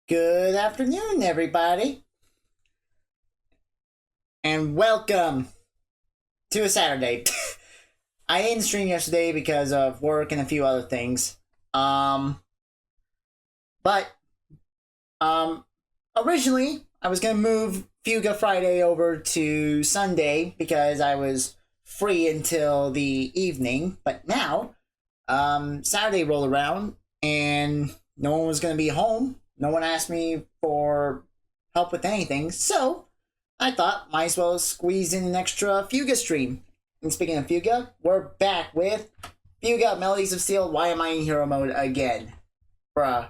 Good afternoon, everybody, and welcome to a Saturday. I didn't stream yesterday because of work and a few other things. But originally I was gonna move FUGA Friday over to Sunday because I was free until the evening. But now, Saturday rolled around and no one was gonna be home. No one asked me for help with anything, so I thought might as well squeeze in an extra FUGA stream. And speaking of FUGA, we're back with FUGA Melodies of Steel. Why am I in hero mode again? Bruh.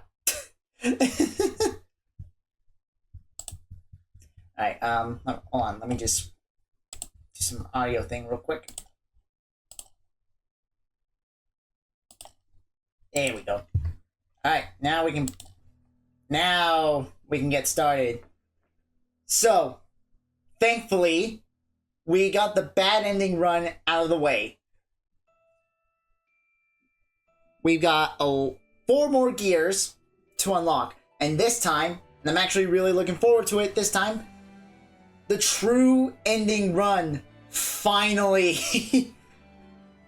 Alright, hold on, let me just do some audio thing real quick. There we go. Alright, now we can get started. So, thankfully, we got the bad ending run out of the way. We've got 4 more gears to unlock. And this time, and I'm actually really looking forward to it this time, the true ending run, finally.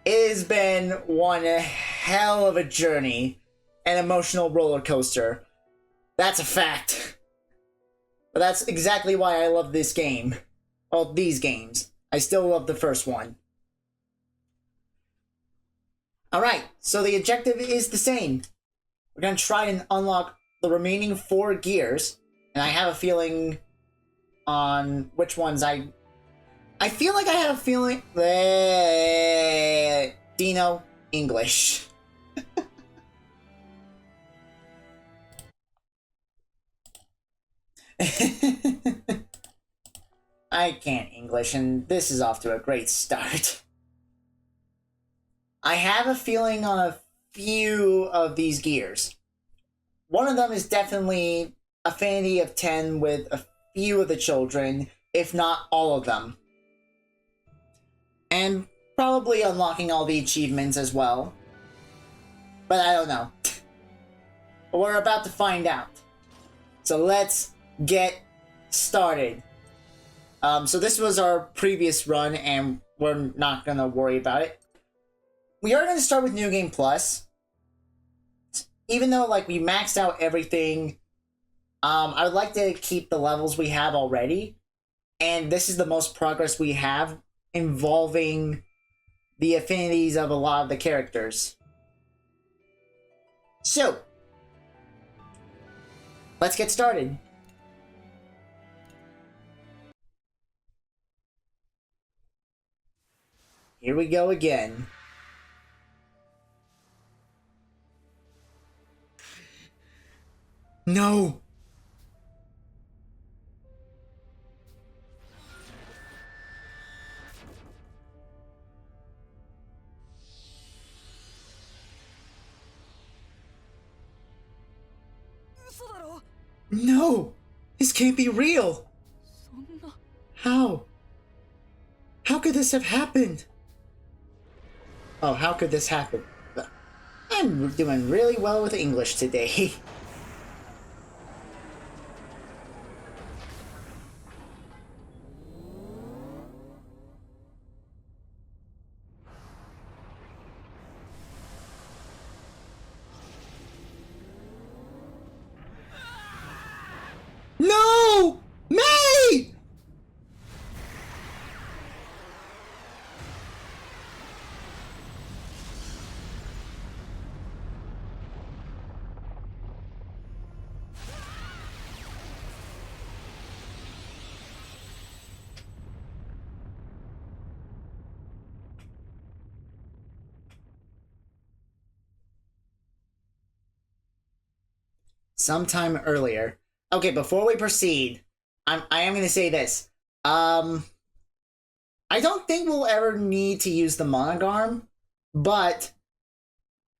It has been one hell of a journey, an emotional roller coaster. That's a fact. But that's exactly why I love this game. Well, these games. I still love the first one. Alright, so the objective is the same. We're going to try and unlock the remaining 4 gears. And I have a feeling on which ones I feel like I have a feeling... Dino, English. I can't English, and this is off to a great start. I have a feeling on a few of these gears. One of them is definitely Affinity of 10 with a few of the children, if not all of them. And probably unlocking all the achievements as well. But I don't know. But we're about to find out. So let's get started. So this was our previous run, and we're not gonna worry about it. We are gonna start with New Game Plus. Even though, like, we maxed out everything, I would like to keep the levels we have already. And this is the most progress we have involving the affinities of a lot of the characters. So, let's get started. Here we go again. No! No! This can't be real! How? How could this have happened? Oh, how could this happen? I'm doing really well with English today. No! May! Sometime earlier. Okay, before we proceed, I am going to say this. I don't think we'll ever need to use the Monogarm, but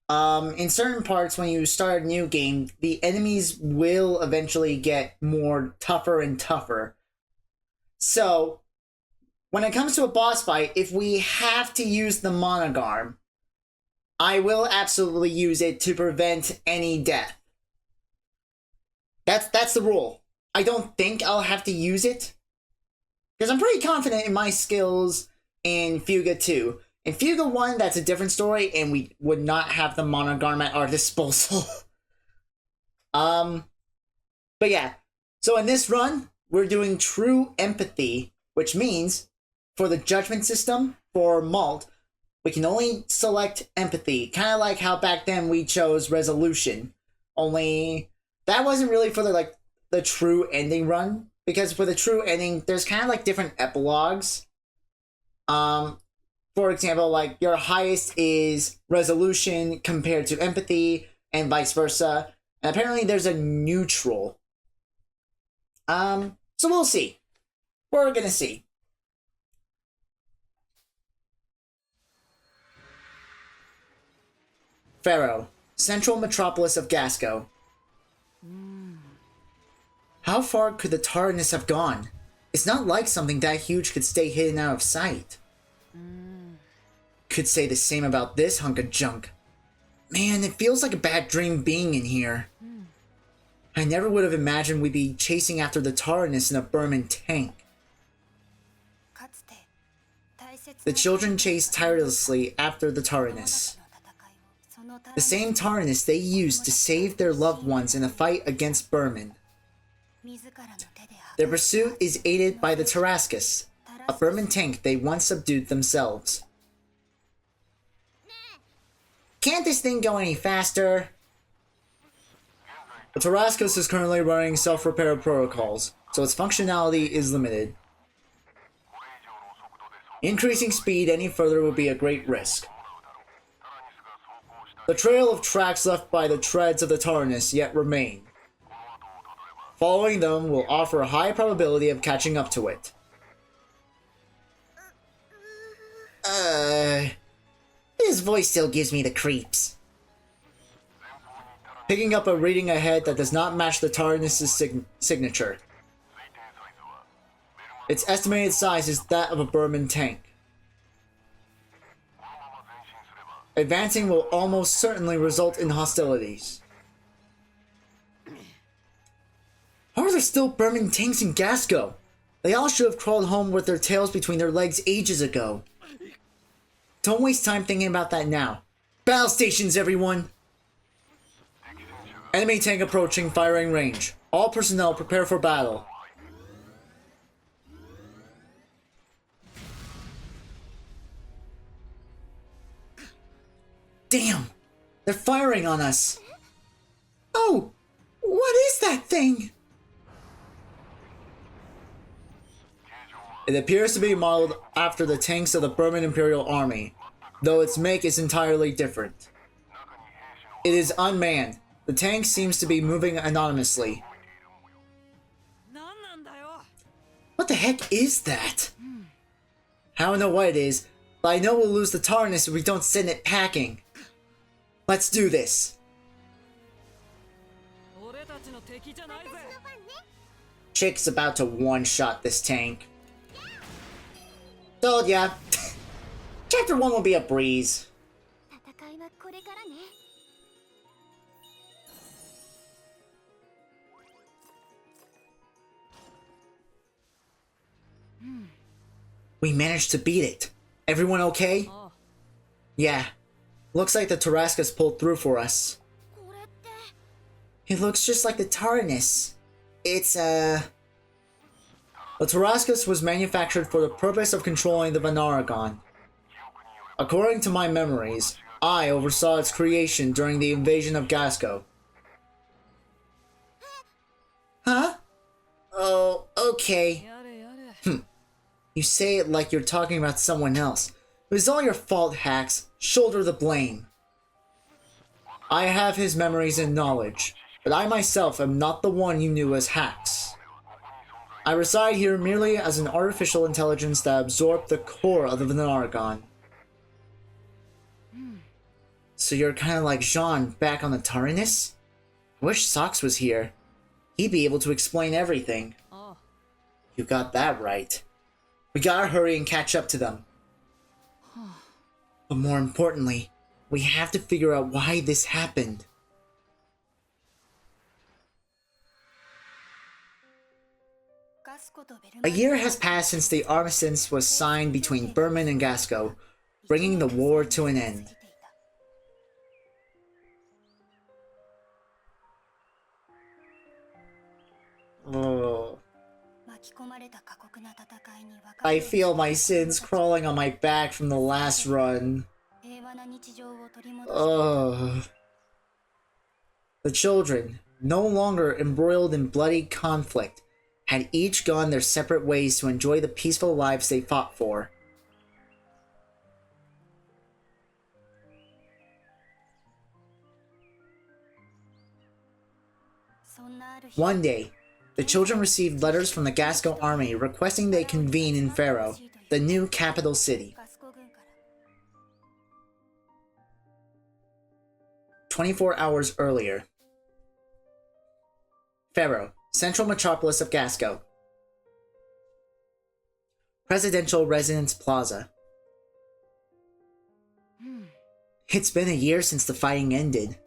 in certain parts when you start a new game, the enemies will eventually get more tougher and tougher. So, when it comes to a boss fight, if we have to use the Monogarm, I will absolutely use it to prevent any death. That's the rule. I don't think I'll have to use it, because I'm pretty confident in my skills in FUGA 2. In FUGA 1, that's a different story, and we would not have the Vanargand at our disposal. But yeah. So in this run, we're doing true empathy, which means for the judgment system, for Malt, we can only select empathy. Kind of like how back then we chose resolution. Only that wasn't really for the true ending run, because for the true ending, there's kind of like different epilogues. For example, like your highest is resolution compared to empathy, and vice versa. And apparently there's a neutral. So we'll see. We're gonna see. Pharaoh, central metropolis of Gasco. How far could the TARANIS have gone? It's not like something that huge could stay hidden out of sight. Could say the same about this hunk of junk. Man, it feels like a bad dream being in here. I never would have imagined we'd be chasing after the TARANIS in a Berman tank. The children chased tirelessly after the TARANIS. The same TARANIS they used to save their loved ones in a fight against Berman. Their pursuit is aided by the TARASCUS, a Berman tank they once subdued themselves. Can't this thing go any faster? The TARASCUS is currently running self-repair protocols, so its functionality is limited. Increasing speed any further would be a great risk. The trail of tracks left by the treads of the TARANIS yet remain. Following them will offer a high probability of catching up to it. His voice still gives me the creeps. Picking up a reading ahead that does not match the TARANIS' signature. Its estimated size is that of a Berman tank. Advancing will almost certainly result in hostilities. How are there still Berman tanks in Gasco? They all should have crawled home with their tails between their legs ages ago. Don't waste time thinking about that now. Battle stations, everyone! Enemy tank approaching firing range. All personnel prepare for battle. Damn! They're firing on us! Oh! What is that thing? It appears to be modeled after the tanks of the Berman Imperial Army, though its make is entirely different. It is unmanned. The tank seems to be moving anonymously. What the heck is that? I don't know what it is, but I know we'll lose the TARANIS if we don't send it packing. Let's do this. Chick's about to one-shot this tank. Told ya. Chapter 1 will be a breeze. We managed to beat it. Everyone okay? Yeah. Looks like the TARASCUS pulled through for us. It looks just like the TARANIS. It's, The TARASCUS was manufactured for the purpose of controlling the Vanargand. According to my memories, I oversaw its creation during the invasion of Gasco. Huh? Oh, okay. You say it like you're talking about someone else. It was all your fault, Hax. Shoulder the blame. I have his memories and knowledge, but I myself am not the one you knew as Hax. I reside here merely as an artificial intelligence that absorbed the core of the Vanargand. So you're kind of like Jean back on the TARANIS? I wish Sox was here. He'd be able to explain everything. You got that right. We gotta hurry and catch up to them. But more importantly, we have to figure out why this happened. A year has passed since the armistice was signed between Berman and Gasco, bringing the war to an end. Oh. I feel my sins crawling on my back from the last run. Oh. The children, no longer embroiled in bloody conflict, had each gone their separate ways to enjoy the peaceful lives they fought for. One day, the children received letters from the Gasco Army requesting they convene in Faro, the new capital city. 24 hours earlier. Faro, central metropolis of Gasco. Presidential Residence Plaza. It's been a year since the fighting ended.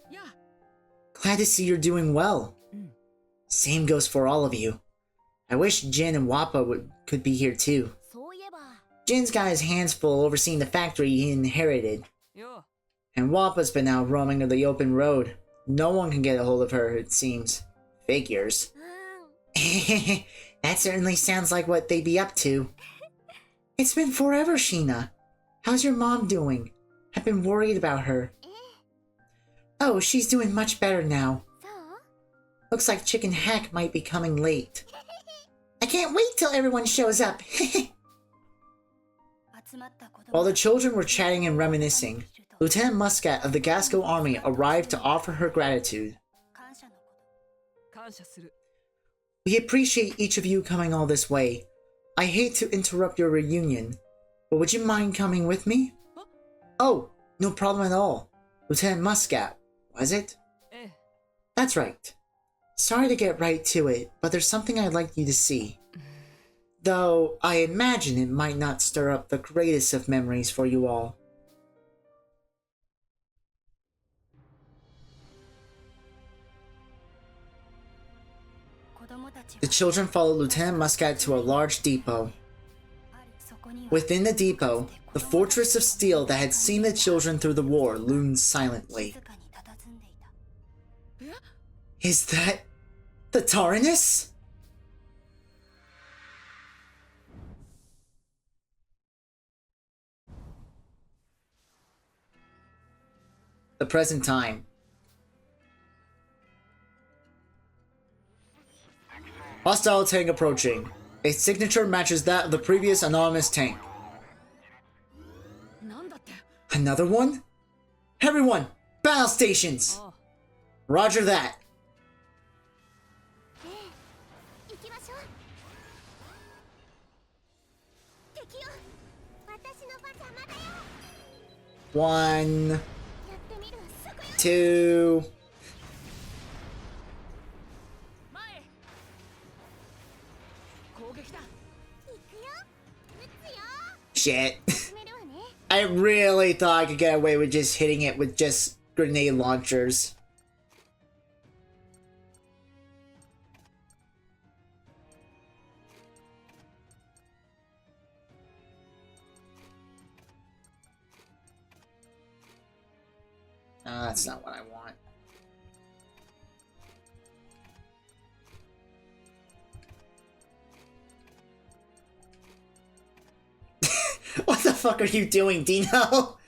Glad to see you're doing well. Same goes for all of you. I wish Jin and Wappa could be here too. Jin's got his hands full overseeing the factory he inherited. And Wappa's been out roaming the open road. No one can get a hold of her, it seems. Figures. That certainly sounds like what they'd be up to. It's been forever, Sheena. How's your mom doing? I've been worried about her. Oh, she's doing much better now. Looks like Chicken Hack might be coming late. I can't wait till everyone shows up. While the children were chatting and reminiscing, Lieutenant Muscat of the Gasco Army arrived to offer her gratitude. We appreciate each of you coming all this way. I hate to interrupt your reunion, but would you mind coming with me? Oh, no problem at all. Lieutenant Muscat, was it? That's right. Sorry to get right to it, but there's something I'd like you to see. Though, I imagine it might not stir up the greatest of memories for you all. The children followed Lieutenant Muscat to a large depot. Within the depot, the fortress of steel that had seen the children through the war loomed silently. Is that the TARANIS? The present time. Hostile tank approaching. Its signature matches that of the previous anonymous tank. Another one? Everyone, battle stations! Roger that. One, two. Shit. I really thought I could get away with just hitting it with just grenade launchers. That's not what I want. What the fuck are you doing, Dino?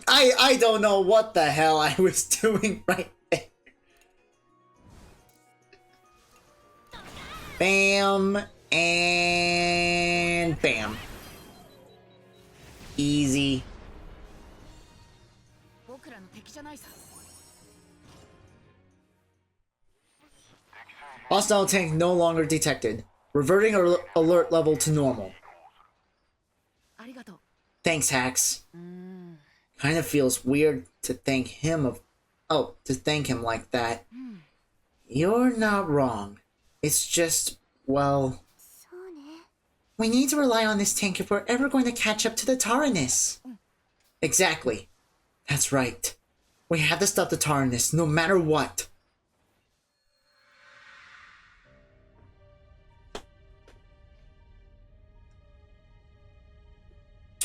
I don't know what the hell I was doing right there. Bam and bam. Easy. Hostile tank no longer detected. Reverting alert level to normal. Thanks, Hax. Kind of feels weird to thank him like that. You're not wrong. It's just, well, we need to rely on this tank if we're ever going to catch up to the TARANIS. Exactly. That's right. We have to stop the TARANIS no matter what.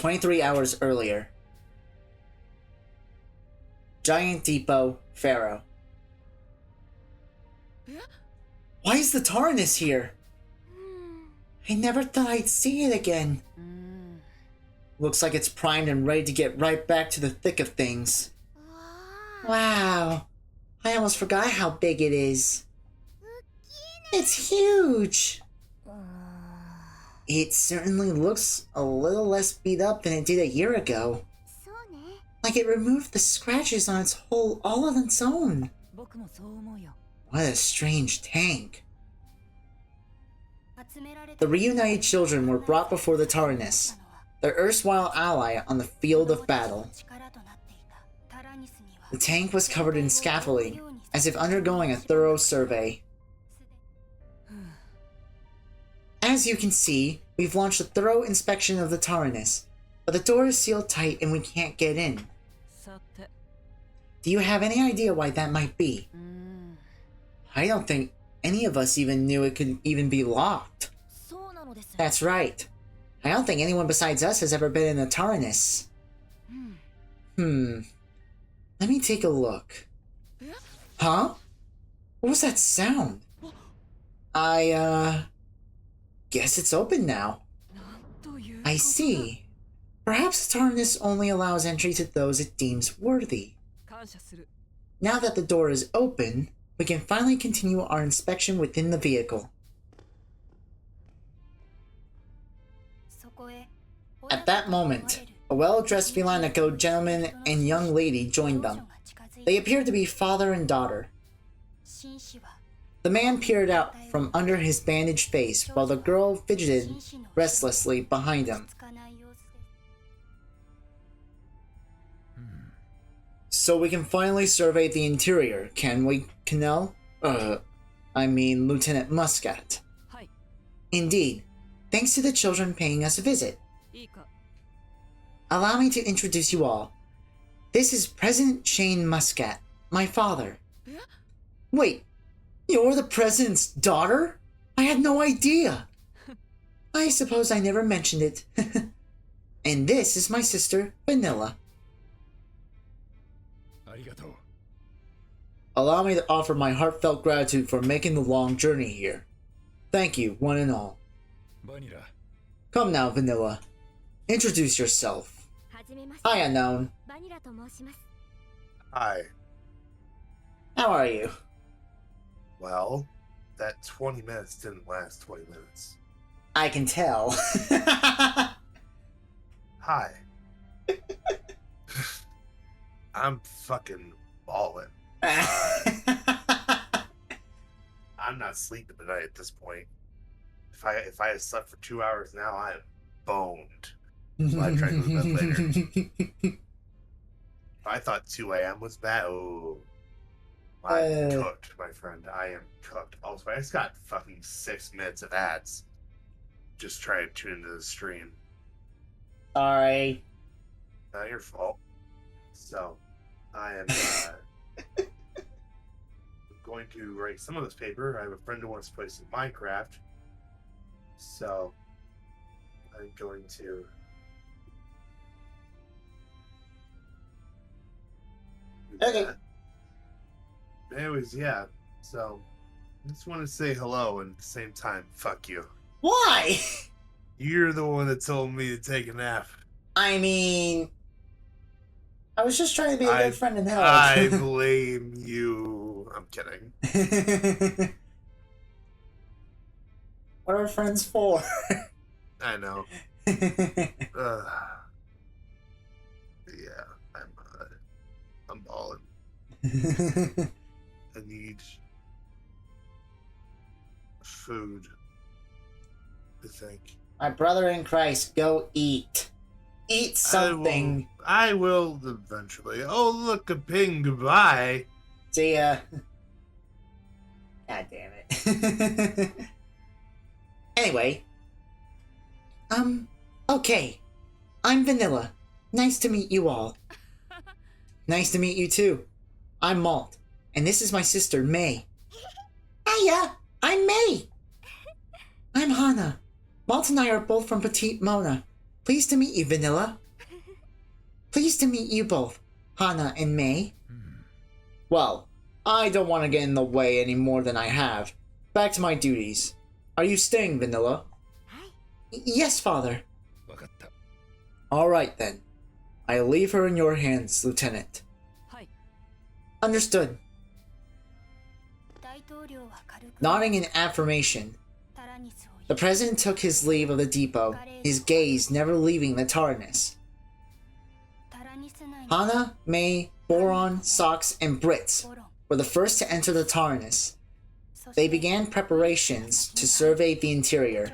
23 hours earlier. Giant Depot, Pharaoh. Why is the TARANIS here? I never thought I'd see it again. Looks like it's primed and ready to get right back to the thick of things. Wow. I almost forgot how big it is. It's huge. It certainly looks a little less beat up than it did a year ago. Like it removed the scratches on its hull all on its own. What a strange tank. The reunited children were brought before the TARANIS, their erstwhile ally on the field of battle. The tank was covered in scaffolding, as if undergoing a thorough survey. As you can see, we've launched a thorough inspection of the TARANIS, but the door is sealed tight and we can't get in. Do you have any idea why that might be? I don't think any of us even knew it could even be locked. That's right. I don't think anyone besides us has ever been in a TARANIS. Let me take a look. Huh? What was that sound? Guess it's open now. I see. Perhaps the TARANIS only allows entry to those it deems worthy. Now that the door is open, we can finally continue our inspection within the vehicle. At that moment, a well-dressed Felinico gentleman and young lady joined them. They appeared to be father and daughter. The man peered out from under his bandaged face while the girl fidgeted restlessly behind him. So we can finally survey the interior, can we, Colonel? Lieutenant Muscat. Indeed, thanks to the children paying us a visit. Allow me to introduce you all. This is President Shvein Muscat, my father. Wait, you're the President's daughter? I had no idea. I suppose I never mentioned it. And this is my sister, Vanilla. Allow me to offer my heartfelt gratitude for making the long journey here. Thank you, one and all. Come now, Vanilla. Introduce yourself. Hi, unknown. Hi. How are you? Well, that 20 minutes didn't last 20 minutes. I can tell. Hi. I'm fucking balling. I'm not sleeping tonight at this point. If I had slept for 2 hours now, I am boned. So I tried to go to bed later. I thought 2 a.m. was bad. Oh, I'm cooked, my friend. I am cooked. Also, I just got fucking 6 minutes of ads. Just trying to tune into the stream. Sorry. Not your fault. So, I am going to write some of this paper. I have a friend who wants to play some Minecraft. So, I'm going to... Okay. Anyways, yeah. So, I just want to say hello and at the same time, fuck you. Why? You're the one that told me to take a nap. I mean... I was just trying to be a good friend and help. I blame you. I'm kidding. What are friends for? I know. Yeah, I'm balling. I need food, I think. My brother in Christ, go eat. Eat something. I will eventually. Oh, look, a ping. Goodbye. See ya. God damn it. Anyway. Okay. I'm Vanilla. Nice to meet you all. Nice to meet you too. I'm Malt, and this is my sister, May. Hiya, I'm May. I'm Hana. Malt and I are both from Petite Mona. Pleased to meet you, Vanilla. Pleased to meet you both, Hana and May. Well, I don't want to get in the way any more than I have. Back to my duties. Are you staying, Vanilla? Yes, Father. Alright then. I leave her in your hands, Lieutenant. Understood. Nodding in affirmation, the President took his leave of the depot, his gaze never leaving the TARANIS. Hana, May, Boron, Sox, and Brits were the first to enter the TARANIS. They began preparations to survey the interior.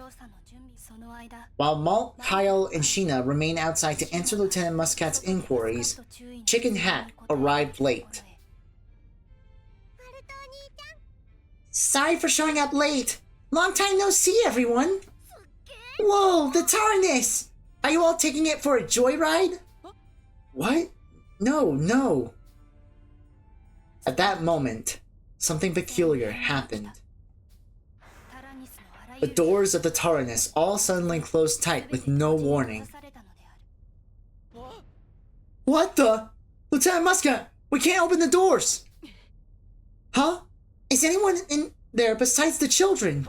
While Malt, Kyle, and Sheena remained outside to answer Lieutenant Muscat's inquiries, Chicken Hat arrived late. Sorry for showing up late. Long time no see, everyone. Whoa, the TARANIS! Are you all taking it for a joyride? What? No. At that moment, something peculiar happened. The doors of the TARANIS all suddenly closed tight with no warning. What the? Lieutenant Muscat, we can't open the doors! Huh? Is anyone in there besides the children?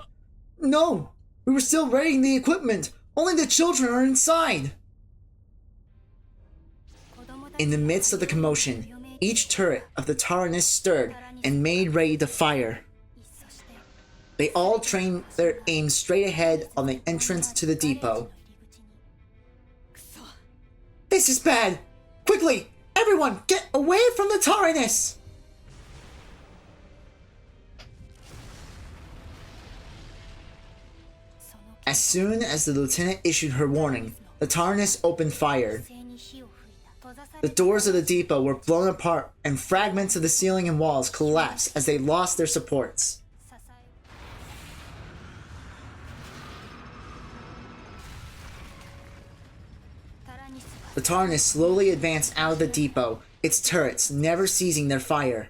No, we were still raiding the equipment. Only the children are inside. In the midst of the commotion, each turret of the TARANIS stirred and made ready to fire. They all trained their aim straight ahead on the entrance to the depot. This is bad! Quickly, everyone, get away from the TARANIS! As soon as the lieutenant issued her warning, the TARANIS opened fire. The doors of the depot were blown apart and fragments of the ceiling and walls collapsed as they lost their supports. The TARANIS slowly advanced out of the depot, its turrets never ceasing their fire.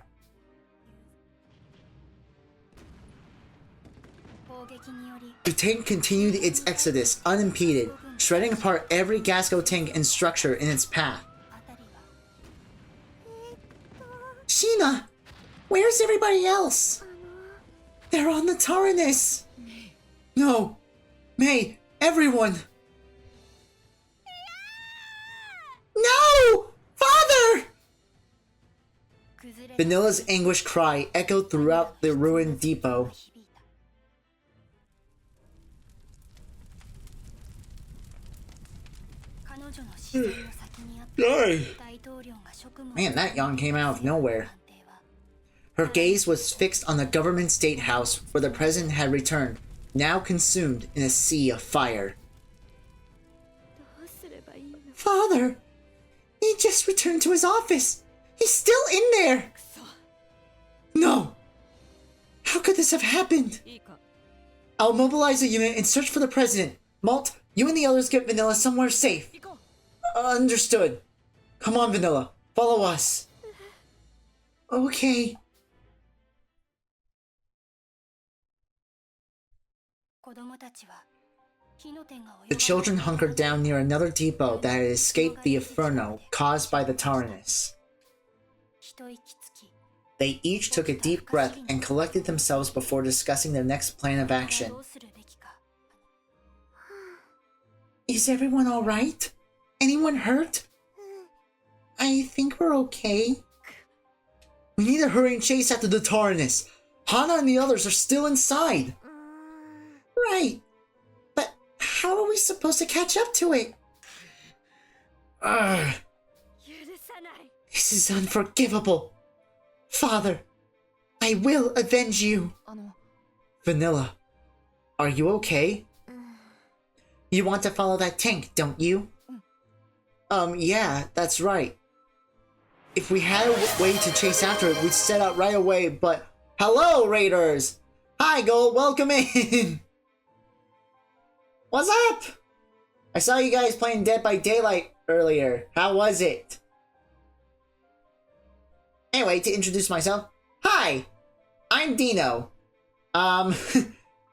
The tank continued its exodus unimpeded, shredding apart every Gasco tank and structure in its path. Sheena! Where's everybody else? They're on the TARANIS! No! May! Everyone! No! Father! Vanilla's anguished cry echoed throughout the ruined depot. Man, that yawn came out of nowhere. Her gaze was fixed on the government state house where the president had returned, now consumed in a sea of fire. Father! He just returned to his office! He's still in there! No! How could this have happened? I'll mobilize a unit and search for the president. Malt, you and the others get Vanilla somewhere safe. Understood. Come on, Vanilla. Follow us. Okay. The children hunkered down near another depot that had escaped the inferno caused by the TARANIS. They each took a deep breath and collected themselves before discussing their next plan of action. Is everyone alright? Anyone hurt? I think we're okay. We need to hurry and chase after the TARANIS. Hana and the others are still inside. Right. But how are we supposed to catch up to it? This is unforgivable. Father, I will avenge you. Vanilla, are you okay? You want to follow that tank, don't you? Yeah, that's right. If we had a way to chase after it, we'd set out right away, but... Hello, Raiders! Hi, Gold, welcome in! What's up? I saw you guys playing Dead by Daylight earlier. How was it? Anyway, to introduce myself, hi! I'm Dino.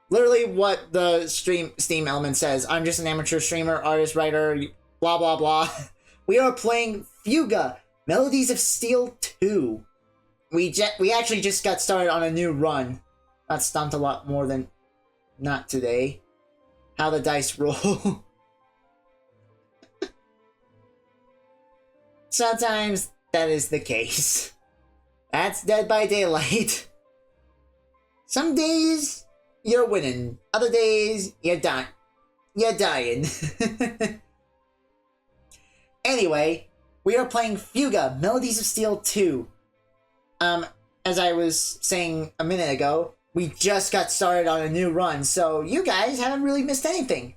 Literally what the Steam element says. I'm just an amateur streamer, artist, writer, blah blah blah. We are playing FUGA, Melodies of Steel 2. We actually just got started on a new run. Got stumped a lot more than not today. How the dice roll. Sometimes that is the case. That's Dead by Daylight. Some days you're winning, other days you're dying. Anyway, we are playing FUGA, Melodies of Steel 2. As I was saying a minute ago, we just got started on a new run, so you guys haven't really missed anything.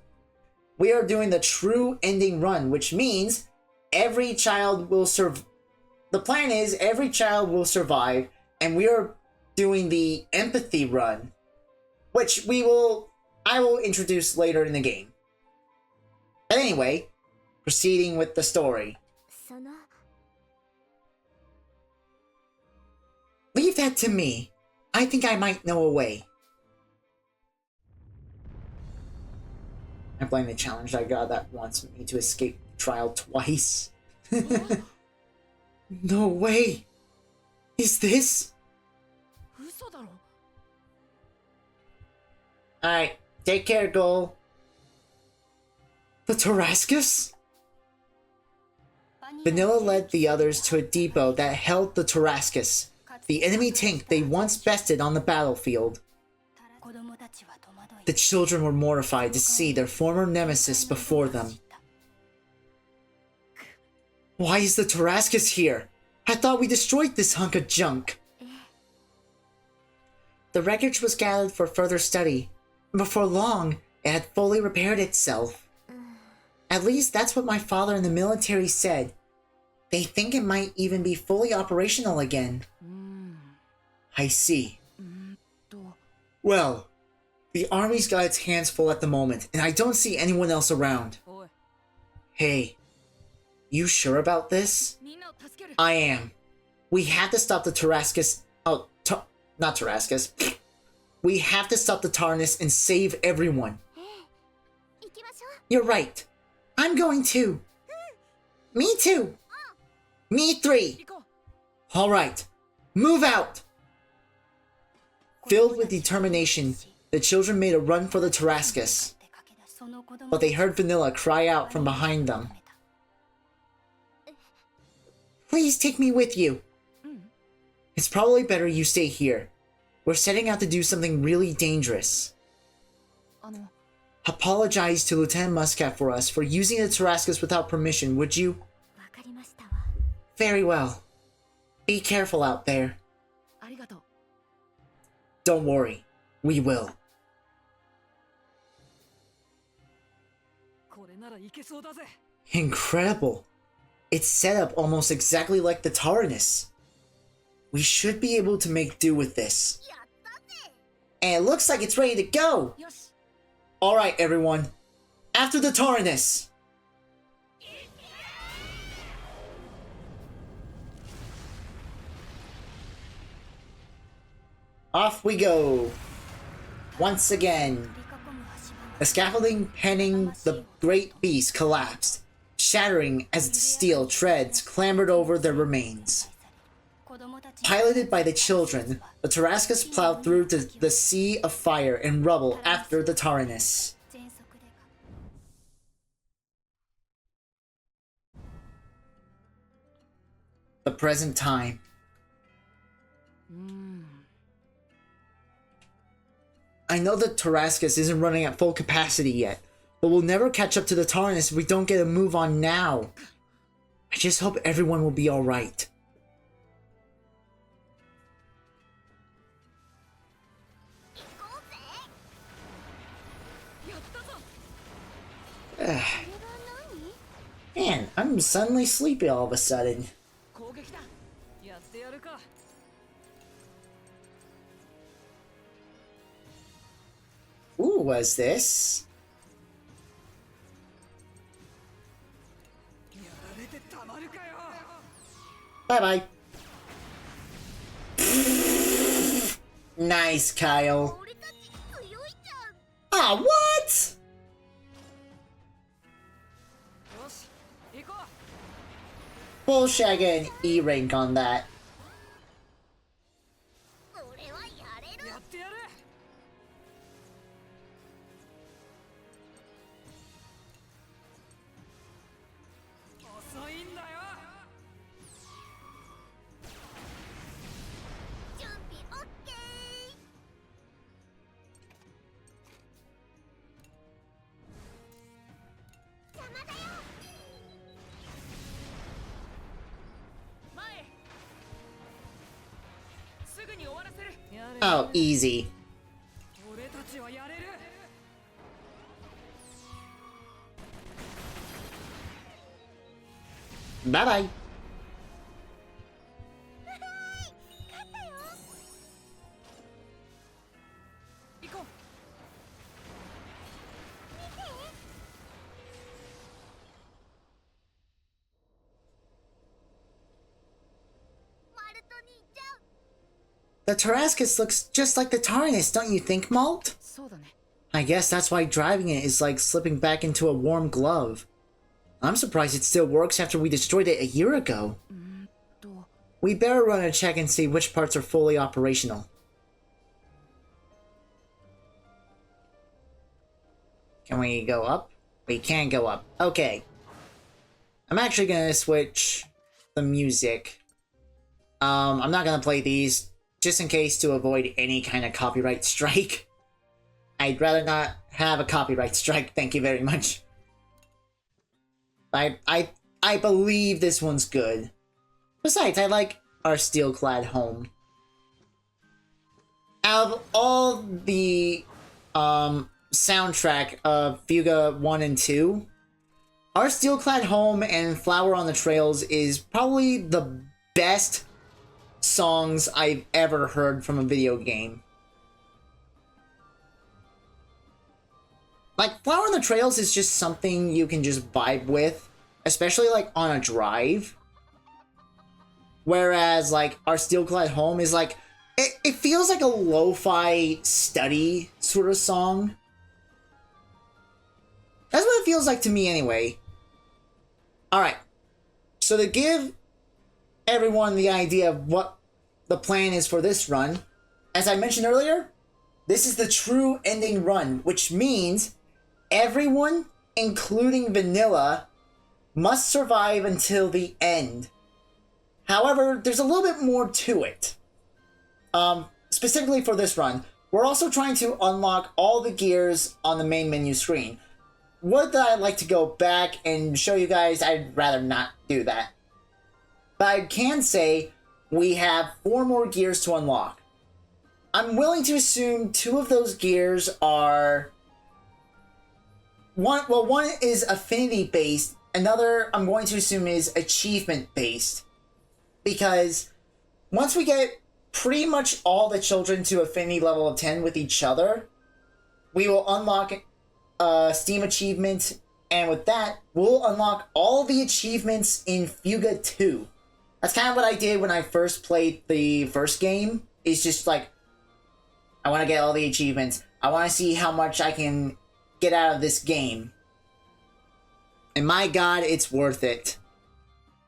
We are doing the true ending run, which means every child will survive. The plan is every child will survive, and we are doing the empathy run, which I will introduce later in the game. But anyway, proceeding with the story. Leave that to me. I think I might know a way. I blame the challenge I got that wants me to escape trial twice. No way! Is this? Alright, take care, Goal. The TARASCUS? Vanilla led the others to a depot that held the TARASCUS, the enemy tank they once bested on the battlefield. The children were mortified to see their former nemesis before them. Why is the TARASCUS here? I thought we destroyed this hunk of junk. The wreckage was gathered for further study. Before long, it had fully repaired itself. At least that's what my father and the military said. They think it might even be fully operational again. I see. Well, the army's got its hands full at the moment, and I don't see anyone else around. Hey, you sure about this? I am. We have to stop the TARASCUS. Oh, not TARASCUS. We have to stop the TARANIS and save everyone. You're right. I'm going too. Me too. Me three. Alright, move out! Filled with determination, the children made a run for the TARASCUS. But they heard Vanilla cry out from behind them. Please take me with you. It's probably better you stay here. We're setting out to do something really dangerous. Apologize to Lieutenant Muscat for us for using the TARASCUS without permission, would you? Very well. Be careful out there. Don't worry. We will. Incredible. It's set up almost exactly like the TARANIS. We should be able to make do with this. And it looks like it's ready to go! Alright everyone, after the TARANIS! Off we go! Once again. The scaffolding penning the great beast collapsed, shattering as its steel treads clambered over their remains. Piloted by the children, the TARASCUS plowed through the sea of fire and rubble after the TARANIS. The present time. I know the TARASCUS isn't running at full capacity yet, but we'll never catch up to the TARANIS if we don't get a move on now. I just hope everyone will be alright. Man, I'm suddenly sleepy all of a sudden. Ooh, what's this? Bye-bye. Nice, Kyle. Ah, what? Bullshit, I get an E rank on that. Oh, easy. Bye-bye. The TARASCUS looks just like the TARANIS, don't you think, Malt? I guess that's why driving it is like slipping back into a warm glove. I'm surprised it still works after we destroyed it a year ago. We better run a check and see which parts are fully operational. Can we go up? We can go up. Okay. I'm actually gonna switch the music. I'm not gonna play these, just in case, to avoid any kind of copyright strike. I'd rather not have a copyright strike, thank you very much. I believe this one's good. Besides, I like our steel-clad home. Out of all the soundtrack of FUGA 1 and 2, our steel-clad home and Flower on the Trails is probably the best songs I've ever heard from a video game. Like, Flower on the Trails is just something you can just vibe with, especially like on a drive. Whereas like our Steel-Clad Home is like, it feels like a lo-fi study sort of song. That's what it feels like to me anyway. Alright, so to give everyone the idea of what the plan is for this run, as I mentioned earlier, this is the true ending run, which means everyone, including Vanilla, must survive until the end. However, there's a little bit more to it. Specifically for this run, we're also trying to unlock all the gears on the main menu screen. Would I like to go back and show you guys? I'd rather not do that. But I can say we have 4 more gears to unlock. I'm willing to assume 2 of those gears are... One is affinity-based, another I'm going to assume is achievement-based. Because once we get pretty much all the children to affinity level of 10 with each other, we will unlock Steam achievement, and with that, we'll unlock all the achievements in FUGA 2. That's kind of what I did when I first played the first game. It's just like, I want to get all the achievements. I want to see how much I can get out of this game. And my god, it's worth it.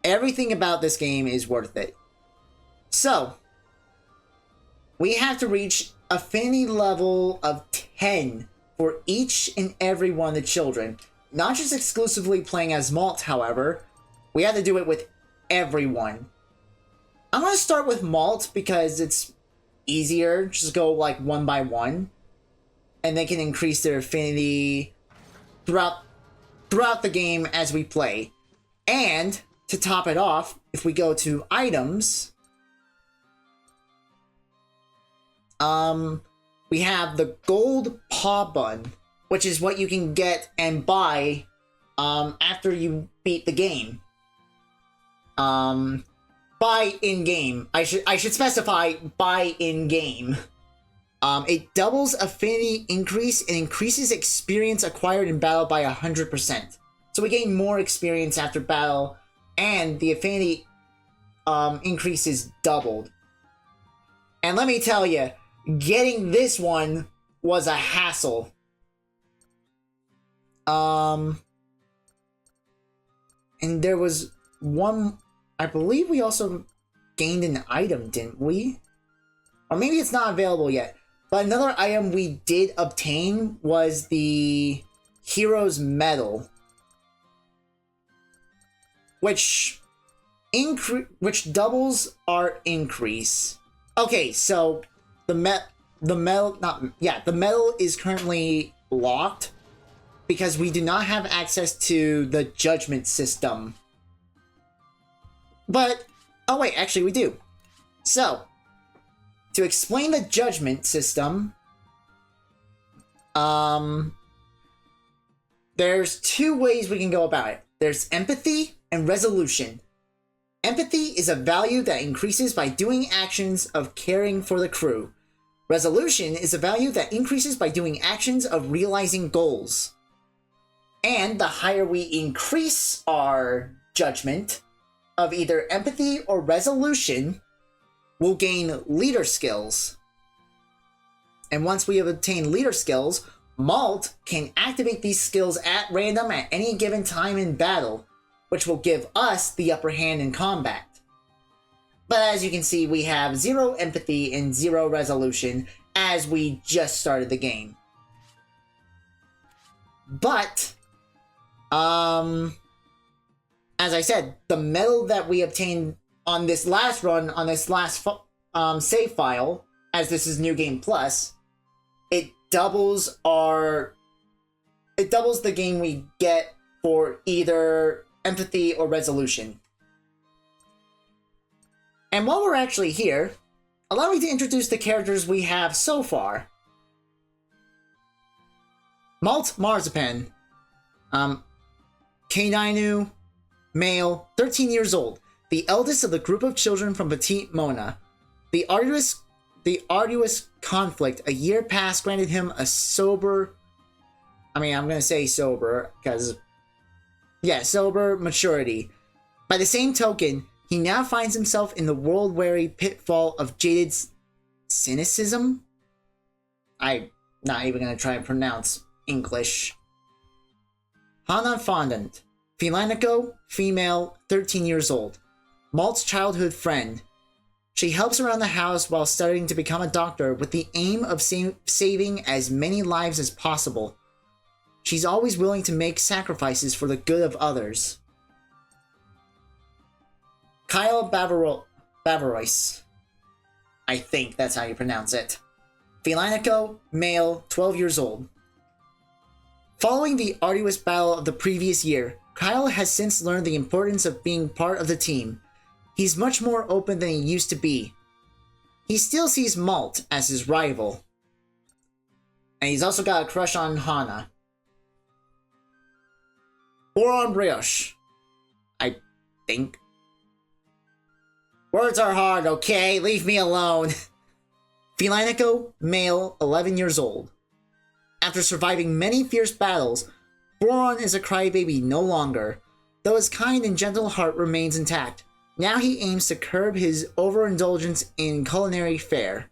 Everything about this game is worth it. So, we have to reach affinity level of 10 for each and every one of the children. Not just exclusively playing as Malt, however. We have to do it with everyone. I'm going to start with Malt because it's easier. Just go like 1 by 1. And they can increase their affinity throughout the game as we play. And to top it off, if we go to items, we have the gold paw bun, which is what you can get and buy after you beat the game. Buy in-game. I should specify buy in-game. It doubles affinity increase and increases experience acquired in battle by 100%. So we gain more experience after battle, and the affinity increase is doubled. And let me tell you, getting this one was a hassle. And there was one, I believe we also gained an item, didn't we? Or maybe it's not available yet. But another item we did obtain was the Hero's Medal, which doubles our increase. Okay, so the medal is currently locked because we do not have access to the judgment system. But oh wait, actually we do. So to explain the judgment system, there's two ways we can go about it. There's empathy and resolution. Empathy is a value that increases by doing actions of caring for the crew. Resolution is a value that increases by doing actions of realizing goals. And the higher we increase our judgment of either empathy or resolution, we'll gain leader skills. And once we have obtained leader skills, Malt can activate these skills at random at any given time in battle, which will give us the upper hand in combat. But as you can see, we have 0 empathy and 0 resolution as we just started the game. But, as I said, the medal that we obtained on this last run, on this last save file, as this is New Game Plus, it doubles the gain we get for either empathy or resolution. And while we're actually here, allow me to introduce the characters we have so far. Malt Marzipan, Kainainu, male, 13 years old, the eldest of the group of children from Petite Mona. The arduous conflict a year past granted him a sober, I'm gonna say sober, because, yeah, sober maturity. By the same token, he now finds himself in the world-weary pitfall of jaded cynicism? I'm not even gonna try and pronounce English. Hana Fondant, Filanico, female, 13 years old. Malt's childhood friend. She helps around the house while studying to become a doctor with the aim of saving as many lives as possible. She's always willing to make sacrifices for the good of others. Kyle Bavarois. I think that's how you pronounce it. Filanico, male, 12 years old. Following the arduous battle of the previous year, Kyle has since learned the importance of being part of the team. He's much more open than he used to be. He still sees Malt as his rival. And he's also got a crush on Hana. Boron Brioche. I think. Words are hard, okay? Leave me alone. Filanico, male, 11 years old. After surviving many fierce battles, Boron is a crybaby no longer, though his kind and gentle heart remains intact. Now he aims to curb his overindulgence in culinary fare.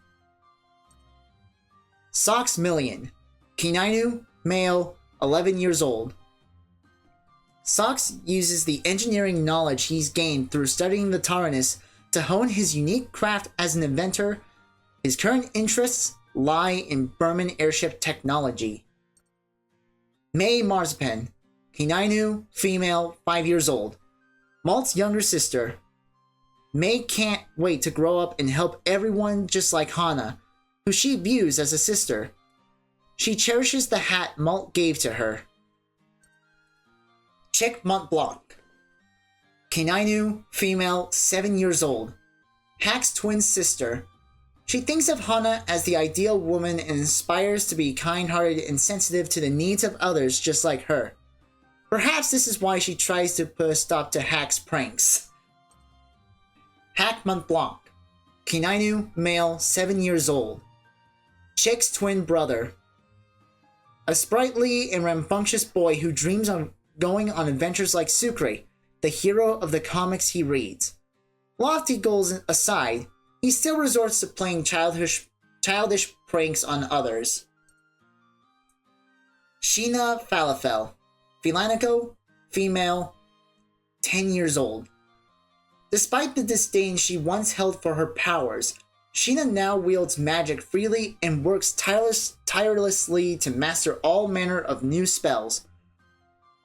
Sox Million. Kinainu, male, 11 years old. Sox uses the engineering knowledge he's gained through studying the TARANIS to hone his unique craft as an inventor. His current interests lie in Berman airship technology. May Marzipan. Kinainu, female, 5 years old. Malt's younger sister. May can't wait to grow up and help everyone just like Hana, who she views as a sister. She cherishes the hat Malt gave to her. Chick Mont Blanc. Kinainu, female, 7 years old. Hax's twin sister. She thinks of Hana as the ideal woman and aspires to be kind-hearted and sensitive to the needs of others just like her. Perhaps this is why she tries to put a stop to Hax's pranks. Hack Mont Blanc. Kinainu, male, 7 years old. Chick's twin brother. A sprightly and rambunctious boy who dreams of going on adventures like Sucre, the hero of the comics he reads. Lofty goals aside, he still resorts to playing childish pranks on others. Sheena Falafel. Filanico, female, 10 years old. Despite the disdain she once held for her powers, Sheena now wields magic freely and works tirelessly to master all manner of new spells.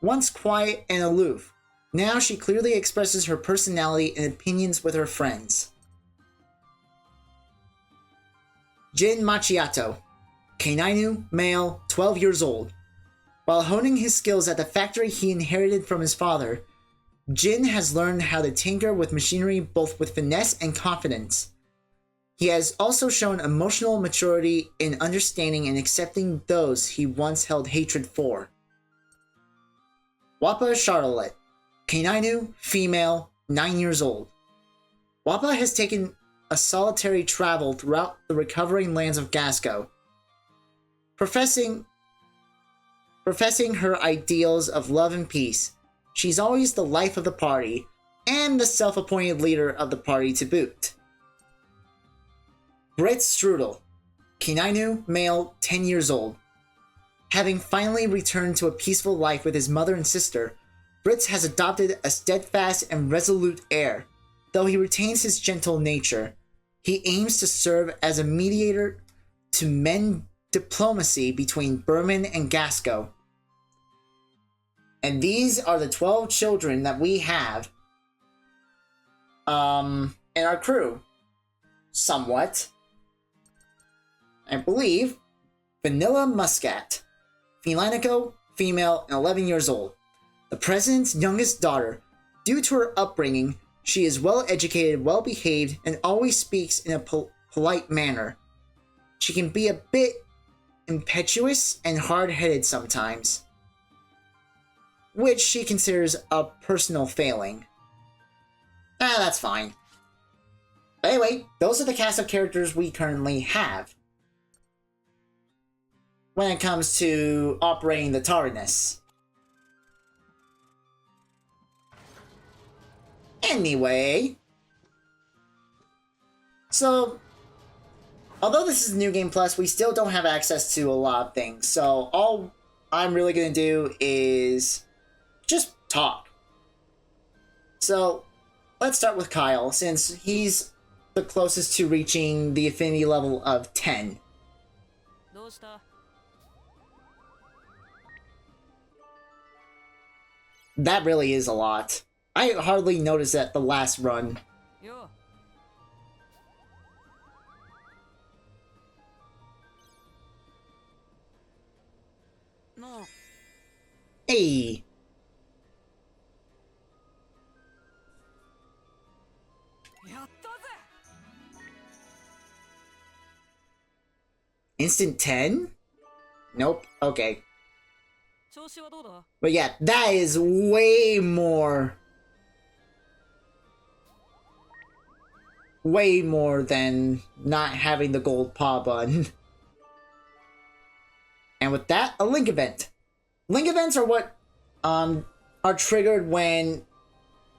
Once quiet and aloof, now she clearly expresses her personality and opinions with her friends. Jin Macchiato, Kainainu, male, 12 years old. While honing his skills at the factory he inherited from his father, Jin has learned how to tinker with machinery both with finesse and confidence. He has also shown emotional maturity in understanding and accepting those he once held hatred for. Wappa Charlotte, Kainainu, female, 9 years old. Wappa has taken a solitary travel throughout the recovering lands of Gasco, professing her ideals of love and peace. She's always the life of the party, and the self-appointed leader of the party to boot. Britt Strudel, Kainainu, male, 10 years old. Having finally returned to a peaceful life with his mother and sister, Britt has adopted a steadfast and resolute air. Though he retains his gentle nature, he aims to serve as a mediator to mend diplomacy between Berman and Gasco. And these are the 12 children that we have in our crew. Somewhat. I believe Vanilla Muscat, Filanico, female, and 11 years old. The president's youngest daughter. Due to her upbringing, she is well-educated, well-behaved, and always speaks in a polite manner. She can be a bit impetuous and hard-headed sometimes, which she considers a personal failing. That's fine. But anyway, those are the cast of characters we currently have when it comes to operating the TARANIS. Anyway, so although this is New Game Plus, we still don't have access to a lot of things. So all I'm really going to do is just talk. So let's start with Kyle, since he's the closest to reaching the affinity level of 10. That really is a lot. I hardly noticed that the last run. No. Hey. Instant 10? Nope. Okay. But yeah, that is way more than not having the gold paw button. And with that, a link event. Link events are what are triggered when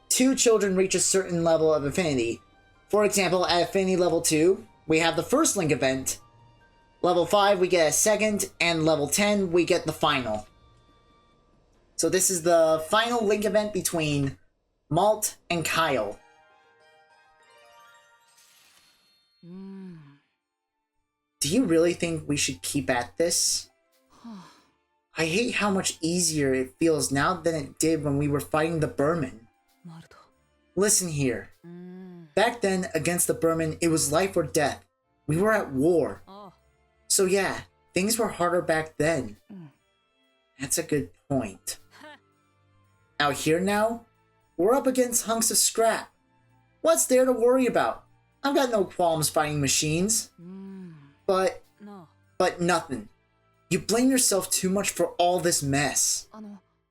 two children reach a certain level of affinity. For example, at affinity level 2, we have the first link event. Level 5, we get a second, and level 10, we get the final. So this is the final link event between Malt and Kyle. Do you really think we should keep at this? I hate how much easier it feels now than it did when we were fighting the Berman. Listen here. Back then, against the Berman, it was life or death. We were at war. So yeah, things were harder back then. That's a good point. Out here now, we're up against hunks of scrap. What's there to worry about? I've got no qualms fighting machines. But nothing. You blame yourself too much for all this mess.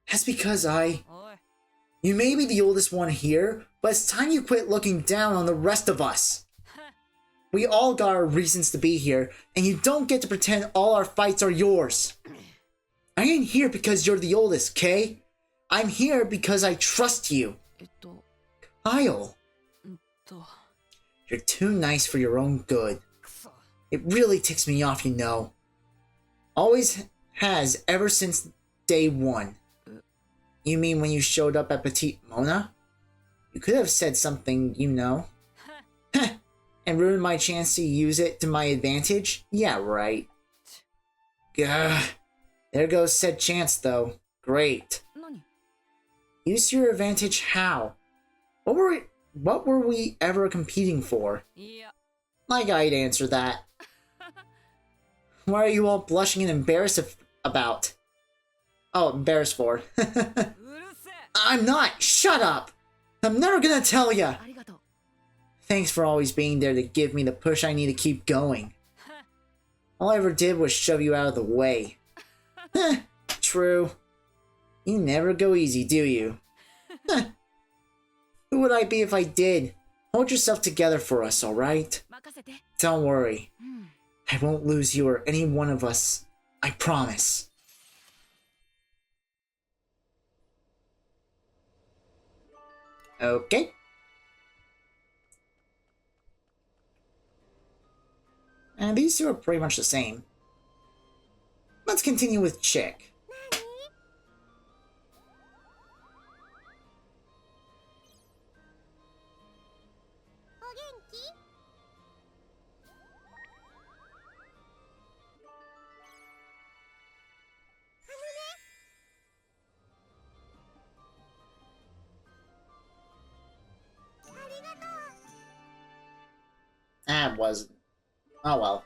That's because You may be the oldest one here, but it's time you quit looking down on the rest of us. We all got our reasons to be here, and you don't get to pretend all our fights are yours. I ain't here because you're the oldest, Kay. I'm here because I trust you. Kyle. You're too nice for your own good. It really ticks me off, you know. Always has ever since day one. You mean when you showed up at Petite Mona? You could have said something, you know. And ruined my chance to use it to my advantage? Yeah, right. Gah. There goes said chance, though. Great. Use your advantage how? What were we ever competing for? Like I'd answer that. Why are you all blushing and embarrassed about? Oh, embarrassed for. I'm not! Shut up! I'm never gonna tell ya! Thanks for always being there to give me the push I need to keep going. All I ever did was shove you out of the way. True. You never go easy, do you? Who would I be if I did? Hold yourself together for us, alright? Don't worry. I won't lose you or any one of us. I promise. Okay. And these two are pretty much the same. Let's continue with Chick. That wasn't. Oh well.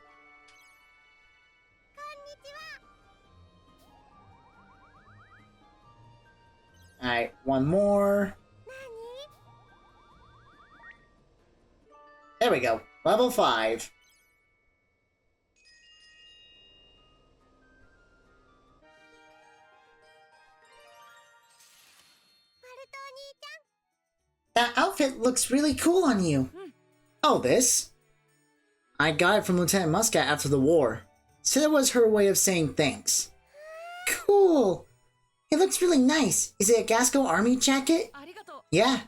Alright, one more. There we go. Level 5. That outfit looks really cool on you. Oh, this? I got it from Lieutenant Muscat after the war. Said it was her way of saying thanks. Cool! It looks really nice. Is it a Gasco Army jacket? Yeah.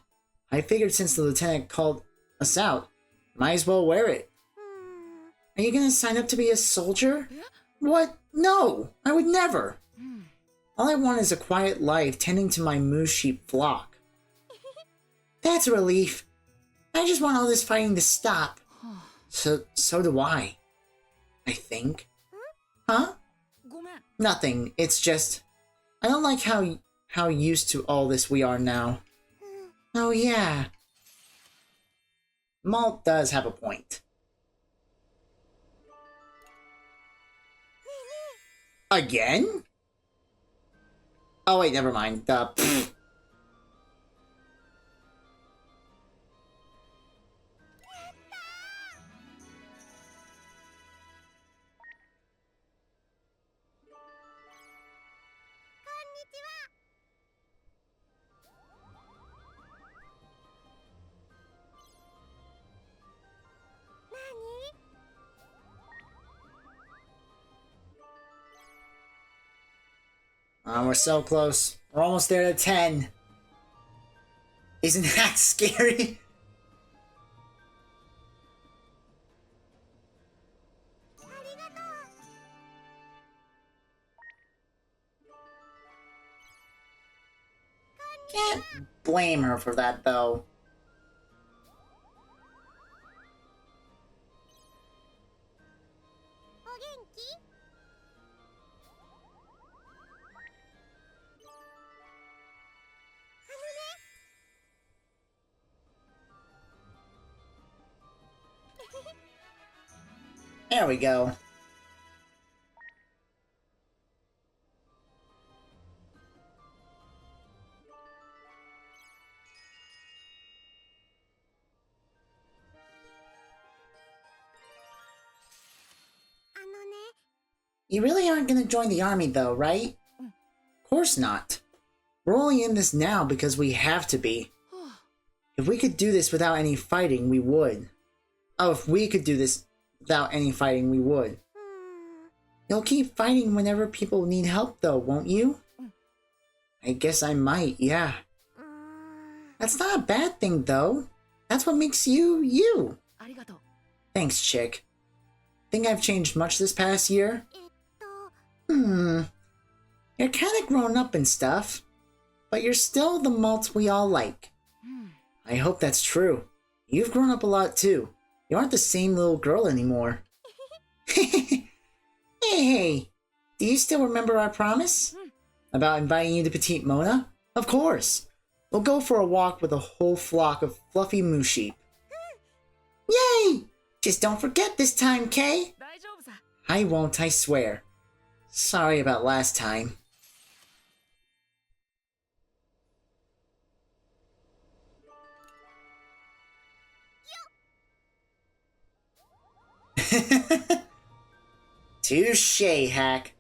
I figured since the lieutenant called us out, might as well wear it. Are you gonna sign up to be a soldier? What? No! I would never! All I want is a quiet life tending to my moose sheep flock. That's a relief. I just want all this fighting to stop. So do I. I think. Huh? Nothing. It's just... I don't like how used to all this we are now. Oh yeah. Malt does have a point. Again? Oh wait, never mind. We're so close. We're almost there to 10. Isn't that scary? Can't blame her for that, though. There we go. You really aren't gonna join the army though, right? Of course not. We're only in this now because we have to be. If we could do this without any fighting, we would. Oh, if we could do this without any fighting, we would. You'll keep fighting whenever people need help though, won't you? I guess I might, yeah. That's not a bad thing though. That's what makes you, you. Thanks, Chick. Think I've changed much this past year? You're kinda grown up and stuff. but you're still the Malt we all like. I hope that's true. You've grown up a lot too. You aren't the same little girl anymore. Hey, do you still remember our promise? About inviting you to Petite Mona? Of course! We'll go for a walk with a whole flock of fluffy moo sheep. Yay! Just don't forget this time, Kay! I won't, I swear. Sorry about last time. Touché, Hack.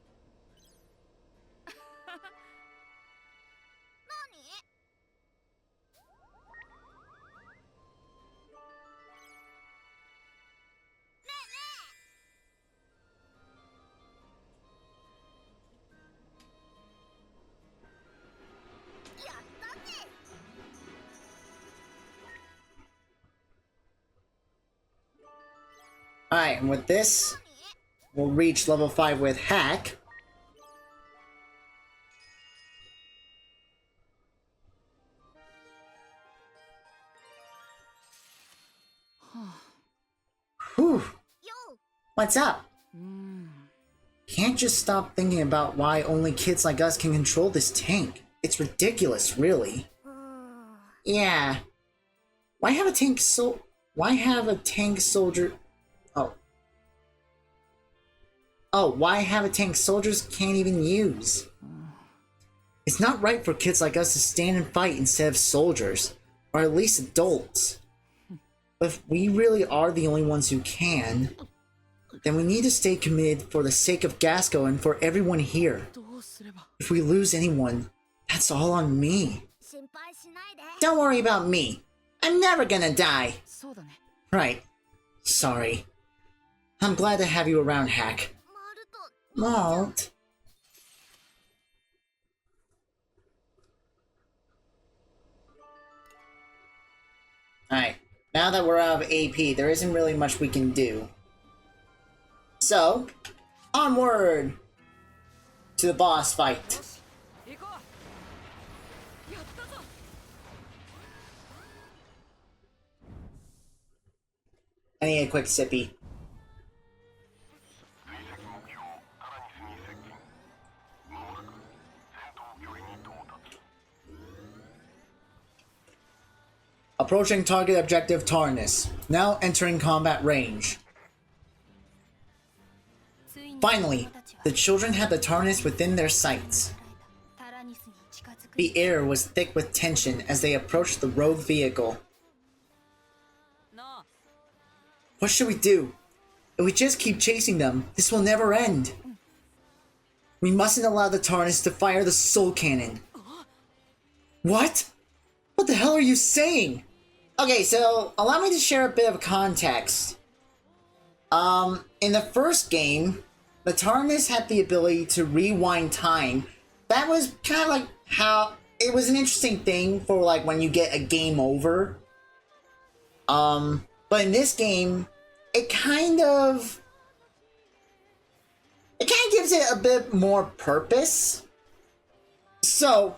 Alright, and with this, we'll reach level 5 with Hack. Whew. What's up? Can't just stop thinking about why only kids like us can control this tank. It's ridiculous, really. Yeah. Why have a tank soldier... why have a tank soldiers can't even use? It's not right for kids like us to stand and fight instead of soldiers, or at least adults. But if we really are the only ones who can, then we need to stay committed for the sake of Gasco and for everyone here. If we lose anyone, that's all on me. Don't worry about me. I'm never gonna die. Right. Sorry. I'm glad to have you around, Hack. Malt. Alright, now that we're out of AP, there isn't really much we can do. So, onward to the boss fight. I need a quick sippy. Approaching target objective TARANIS. Now entering combat range. Finally, the children had the TARANIS within their sights. The air was thick with tension as they approached the rogue vehicle. What should we do? If we just keep chasing them, this will never end. We mustn't allow the TARANIS to fire the soul cannon. What? What the hell are you saying? Okay, so allow me to share a bit of context. In the first game, the TARANIS had the ability to rewind time. That was kind of like how it was an interesting thing for like when you get a game over. But in this game, it kind of gives it a bit more purpose. So,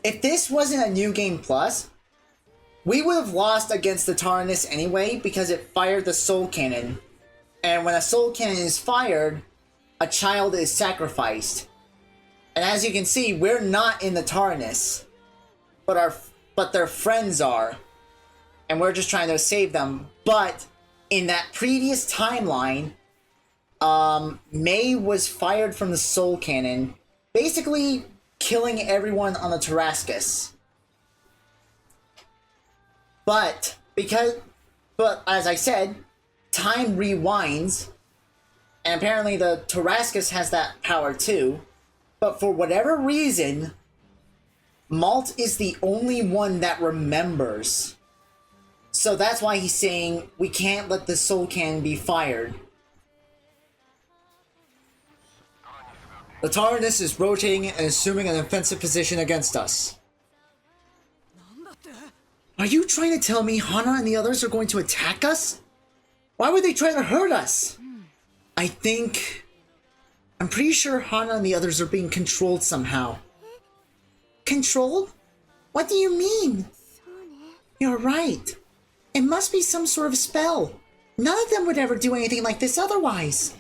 if this wasn't a New Game Plus, we would have lost against the TARANIS anyway because it fired the soul cannon. And when a soul cannon is fired, a child is sacrificed. And as you can see, we're not in the TARANIS, but their friends are. And we're just trying to save them. But in that previous timeline, May was fired from the soul cannon, basically killing everyone on the TARASCUS. But as I said, time rewinds, and apparently the TARASCUS has that power too. But for whatever reason, Malt is the only one that remembers. So that's why he's saying we can't let the soul cannon be fired. The TARANIS is rotating and assuming an offensive position against us. Are you trying to tell me Hana and the others are going to attack us? Why would they try to hurt us? I'm pretty sure Hana and the others are being controlled somehow. Controlled? What do you mean? You're right. It must be some sort of spell. None of them would ever do anything like this otherwise.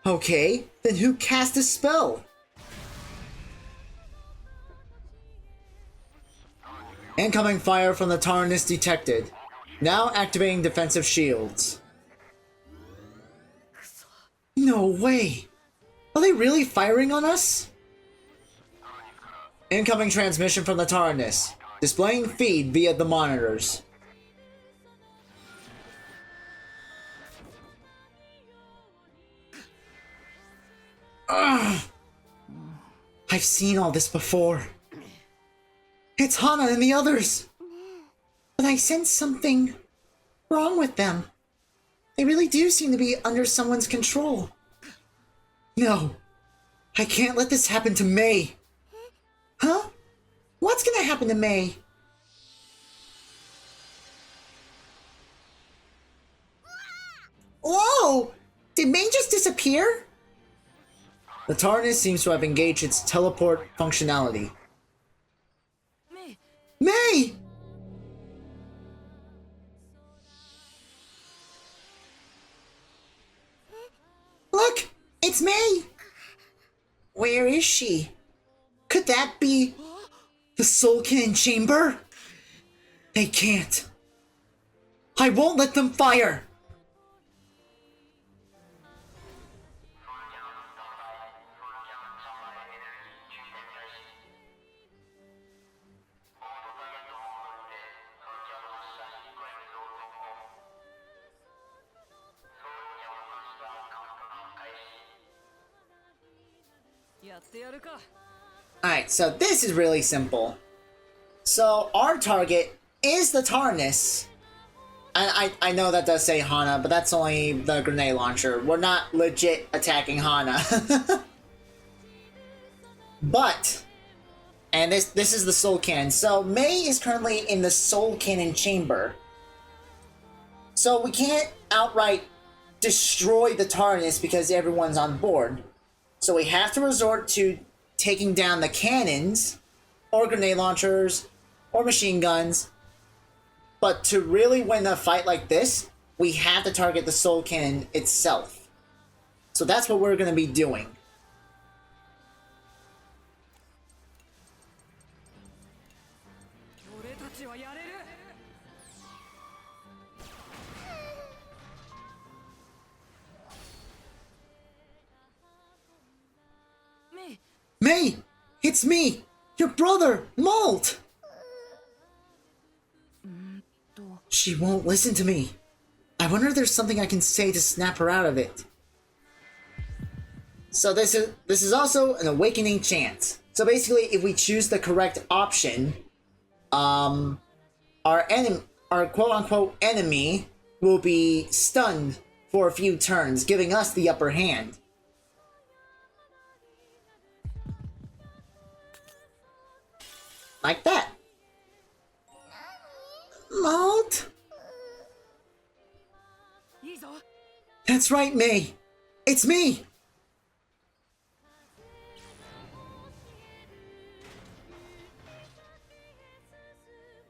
Okay, then who cast a spell? Incoming fire from the TARANIS detected. Now activating defensive shields. No way! Are they really firing on us? Incoming transmission from the TARANIS. Displaying feed via the monitors. Ugh. I've seen all this before. It's Hana and the others! But I sense something wrong with them. They really do seem to be under someone's control. No, I can't let this happen to Mei. Huh? What's gonna happen to Mei? Whoa! Did Mei just disappear? The TARANIS seems to have engaged its teleport functionality. Mei! Look! It's Mei! Where is she? Could that be the Soul Cannon chamber? They can't. I won't let them fire! Alright, so this is really simple. So our target is the TARANIS. And I know that does say Hana, but that's only the grenade launcher. We're not legit attacking Hana. But, and this is the Soul Cannon. So Mei is currently in the Soul Cannon chamber. So we can't outright destroy the TARANIS because everyone's on board. So we have to resort to taking down the cannons, or grenade launchers, or machine guns. But to really win a fight like this, we have to target the Soul Cannon itself. So that's what we're going to be doing. Mei! It's me! Your brother, Malt! She won't listen to me. I wonder if there's something I can say to snap her out of it. So this is also an awakening chance. So basically, if we choose the correct option, our quote-unquote enemy will be stunned for a few turns, giving us the upper hand. Like that. Malt? That's right, Mei. It's me.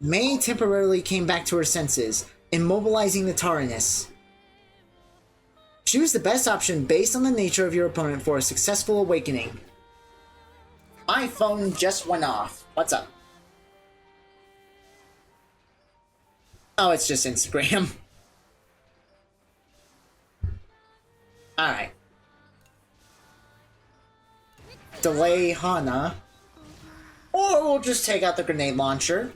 Mei temporarily came back to her senses, immobilizing the TARANIS. Choose the best option based on the nature of your opponent for a successful awakening. My phone just went off. What's up? Oh, it's just Instagram. Alright. Delay Hana. Or we'll just take out the grenade launcher.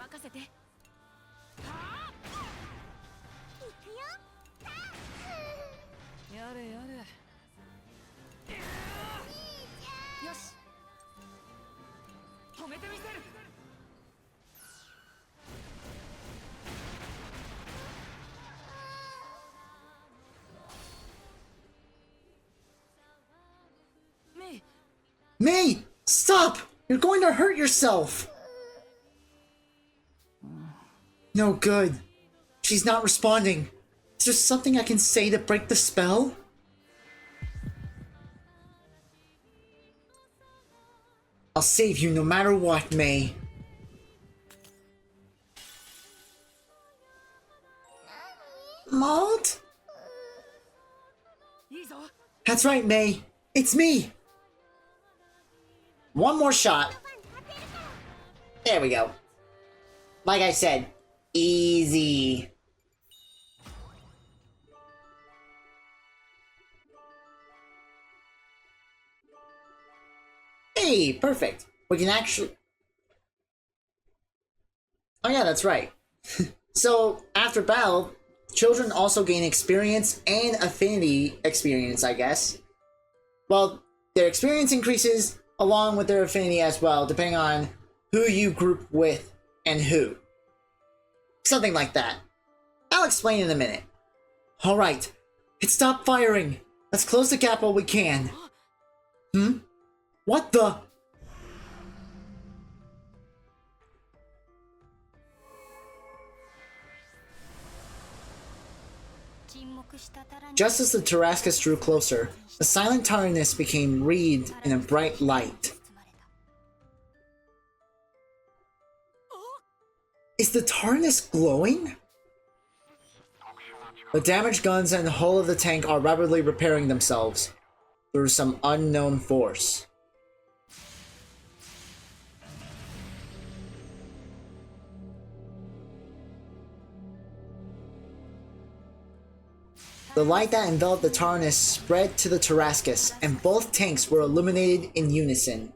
Mei! Stop! You're going to hurt yourself! No good. She's not responding. Is there something I can say to break the spell? I'll save you no matter what, May. Maud? That's right, May. It's me. One more shot. There we go. Like I said, easy. Hey, perfect. We can actually... Oh yeah, that's right. So, after battle, children also gain experience and affinity experience, I guess. Well, their experience increases along with their affinity as well, depending on who you group with and who. Something like that. I'll explain in a minute. Alright, it stopped firing. Let's close the gap while we can. What the? Just as the Tarascus drew closer, the silent TARANIS became wreathed in a bright light. Is the TARANIS glowing? The damaged guns and the hull of the tank are rapidly repairing themselves through some unknown force. The light that enveloped the TARANIS spread to the Tarascus, and both tanks were illuminated in unison.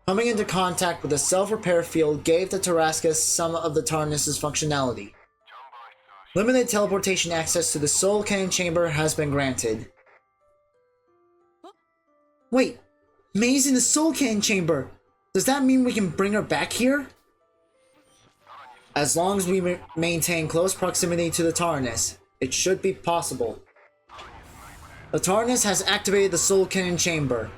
Coming into contact with the self-repair field gave the Tarascus some of the TARANIS's functionality. Limited teleportation access to the Soul Cannon Chamber has been granted. Wait, May's in the Soul Cannon Chamber! Does that mean we can bring her back here? As long as we maintain close proximity to the TARANIS, it should be possible. The TARANIS has activated the Soul Cannon Chamber.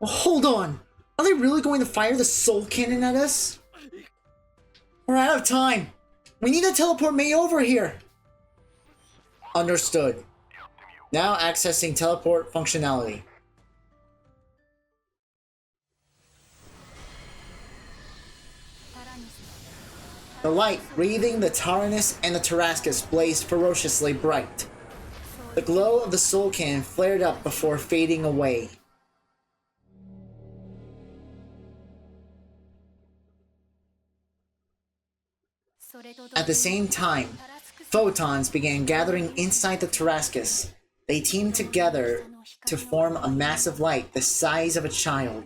Well, hold on! Are they really going to fire the Soul Cannon at us? We're out of time! We need to teleport May over here! Understood. Now accessing teleport functionality. The light wreathing the TARANIS and the Tarascus blazed ferociously bright. The glow of the Soul Cannon flared up before fading away. At the same time, photons began gathering inside the Tarascus. They teamed together to form a massive light the size of a child.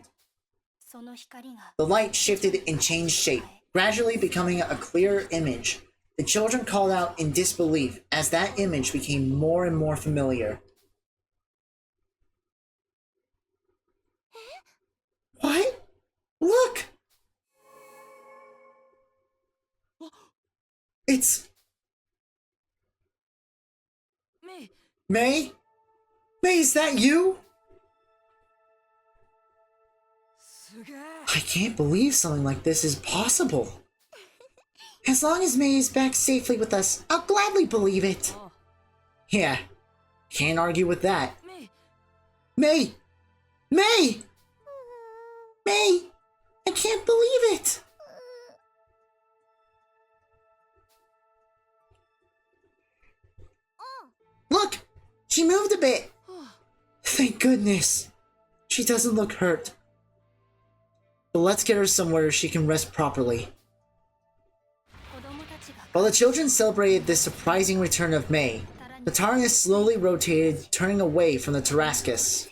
The light shifted and changed shape, gradually becoming a clearer image. The children called out in disbelief as that image became more and more familiar. What? Look! It's... May? May, is that you? I can't believe something like this is possible. As long as May is back safely with us, I'll gladly believe it. Yeah, can't argue with that. May! May! May! I can't believe it! Look! She moved a bit! Thank goodness. She doesn't look hurt. But let's get her somewhere she can rest properly. While the children celebrated this surprising return of May, the TARANIS slowly rotated, turning away from the Tarascus.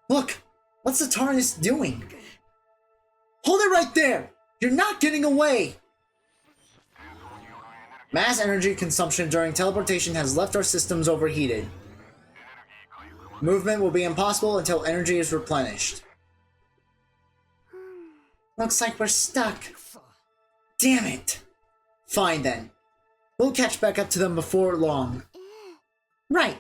Look! What's the TARANIS doing? Hold it right there! You're not getting away! Mass energy consumption during teleportation has left our systems overheated. Movement will be impossible until energy is replenished. Looks like we're stuck. Damn it! Fine then. We'll catch back up to them before long. Right.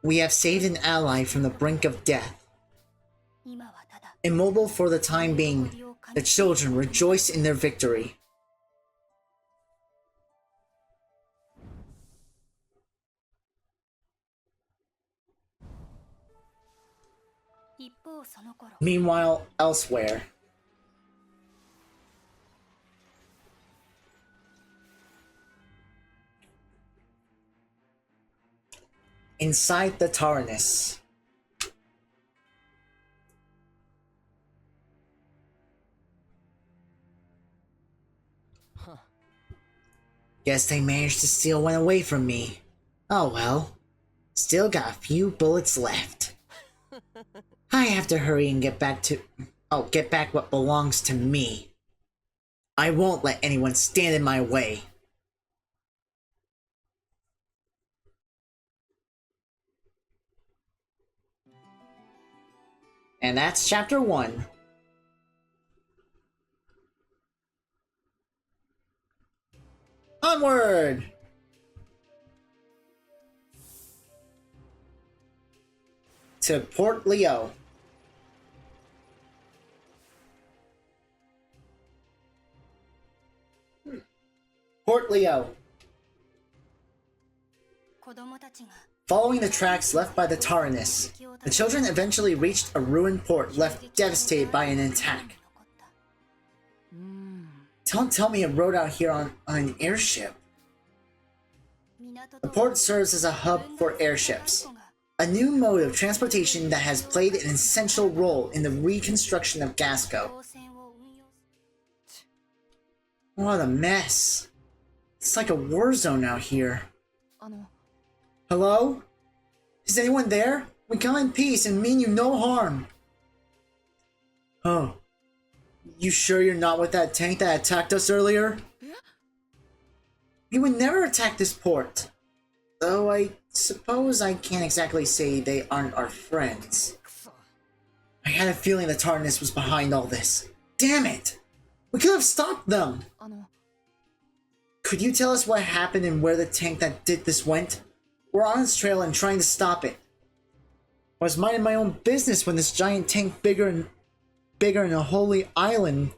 We have saved an ally from the brink of death. Immobile for the time being, the children rejoice in their victory. Meanwhile, elsewhere. Inside the TARANIS. Guess they managed to steal one away from me. Oh well. Still got a few bullets left. I have to hurry and get back what belongs to me. I won't let anyone stand in my way. And that's chapter 1. Onward! To Port Leo. Port Leo. Following the tracks left by the TARANIS, the children eventually reached a ruined port left devastated by an attack. Don't tell me it rode out here on an airship. The port serves as a hub for airships, a new mode of transportation that has played an essential role in the reconstruction of Gasco. What a mess. It's like a war zone out here. Hello? Is anyone there? We come in peace and mean you no harm. Oh. You sure you're not with that tank that attacked us earlier? We would never attack this port. Though I suppose I can't exactly say they aren't our friends. I had a feeling the TARANIS was behind all this. Damn it! We could have stopped them! Could you tell us what happened and where the tank that did this went? We're on its trail and trying to stop it. I was minding my own business when this giant tank bigger than a holy island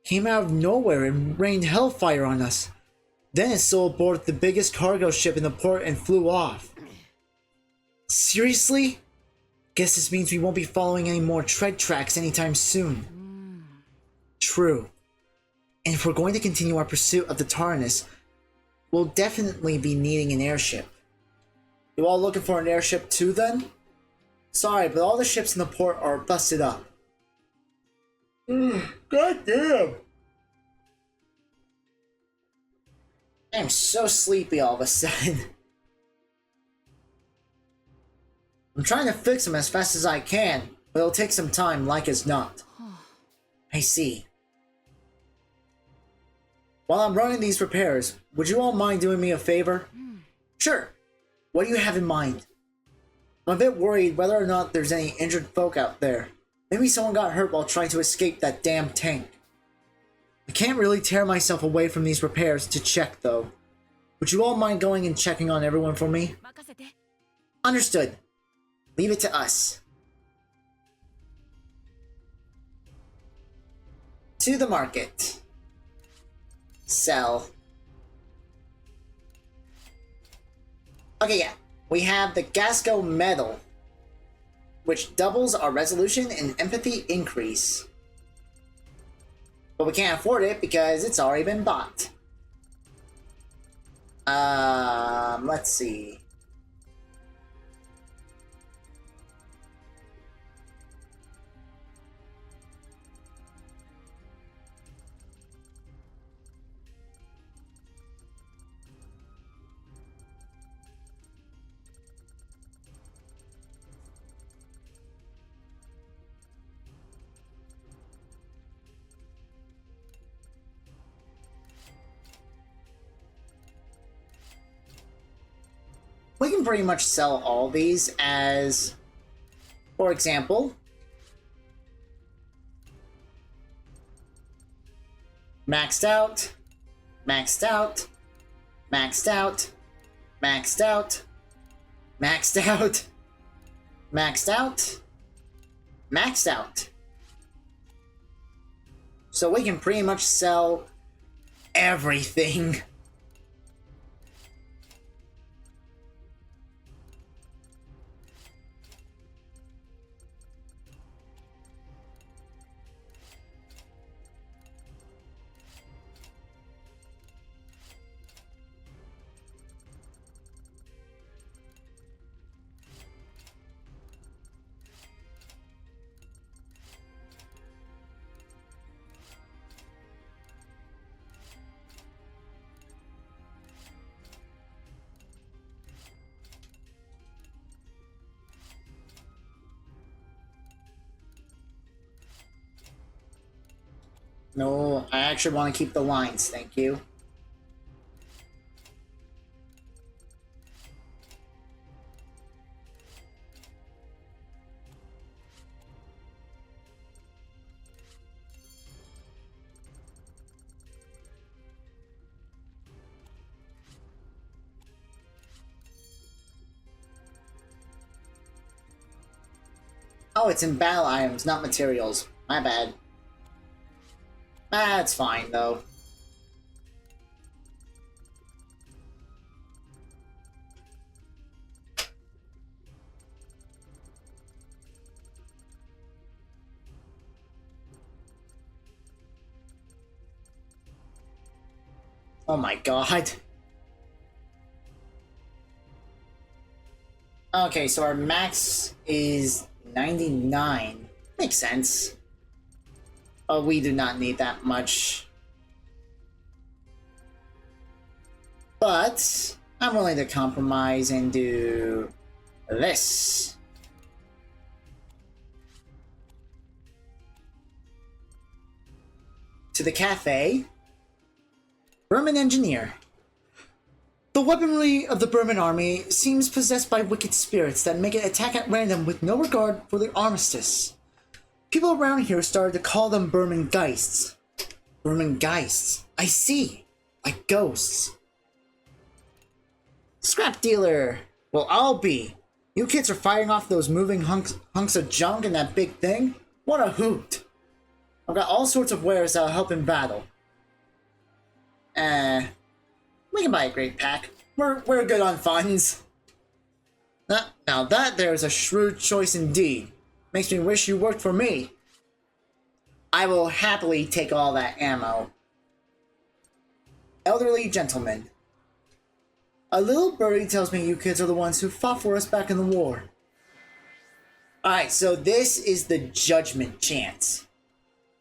came out of nowhere and rained hellfire on us. Then it stole aboard the biggest cargo ship in the port and flew off. Seriously? Guess this means we won't be following any more tread tracks anytime soon. True. And if we're going to continue our pursuit of the TARANIS, we'll definitely be needing an airship. You all looking for an airship too then? Sorry, but all the ships in the port are busted up. God damn! I'm so sleepy all of a sudden. I'm trying to fix them as fast as I can, but it'll take some time, like as not. I see. While I'm running these repairs, would you all mind doing me a favor? Sure. What do you have in mind? I'm a bit worried whether or not there's any injured folk out there. Maybe someone got hurt while trying to escape that damn tank. I can't really tear myself away from these repairs to check, though. Would you all mind going and checking on everyone for me? Understood. Leave it to us. To the market. Sell. Okay, yeah. We have the Gasco Medal, which doubles our resolution and empathy increase. But we can't afford it because it's already been bought. Let's see. We can pretty much sell all these as, for example, maxed out, maxed out, maxed out, maxed out, maxed out, maxed out, maxed out. So we can pretty much sell everything. No, I actually want to keep the lines, thank you. Oh, it's in battle items, not materials. My bad. That's fine, though. Oh my god. Okay, so our max is 99. Makes sense. Oh, we do not need that much. But I'm willing to compromise and do this. To the cafe. Berman Engineer. The weaponry of the Berman army seems possessed by wicked spirits that make it attack at random with no regard for the armistice. People around here started to call them Berman Geists. Berman Geists. I see. Like ghosts. Scrap dealer. Well, I'll be. You kids are fighting off those moving hunks of junk in that big thing? What a hoot. I've got all sorts of wares that'll help in battle. We can buy a great pack. We're good on funds. Now that there's a shrewd choice indeed. Makes me wish you worked for me. I will happily take all that ammo. Elderly gentleman. A little birdie tells me you kids are the ones who fought for us back in the war. Alright, so this is the judgment chance.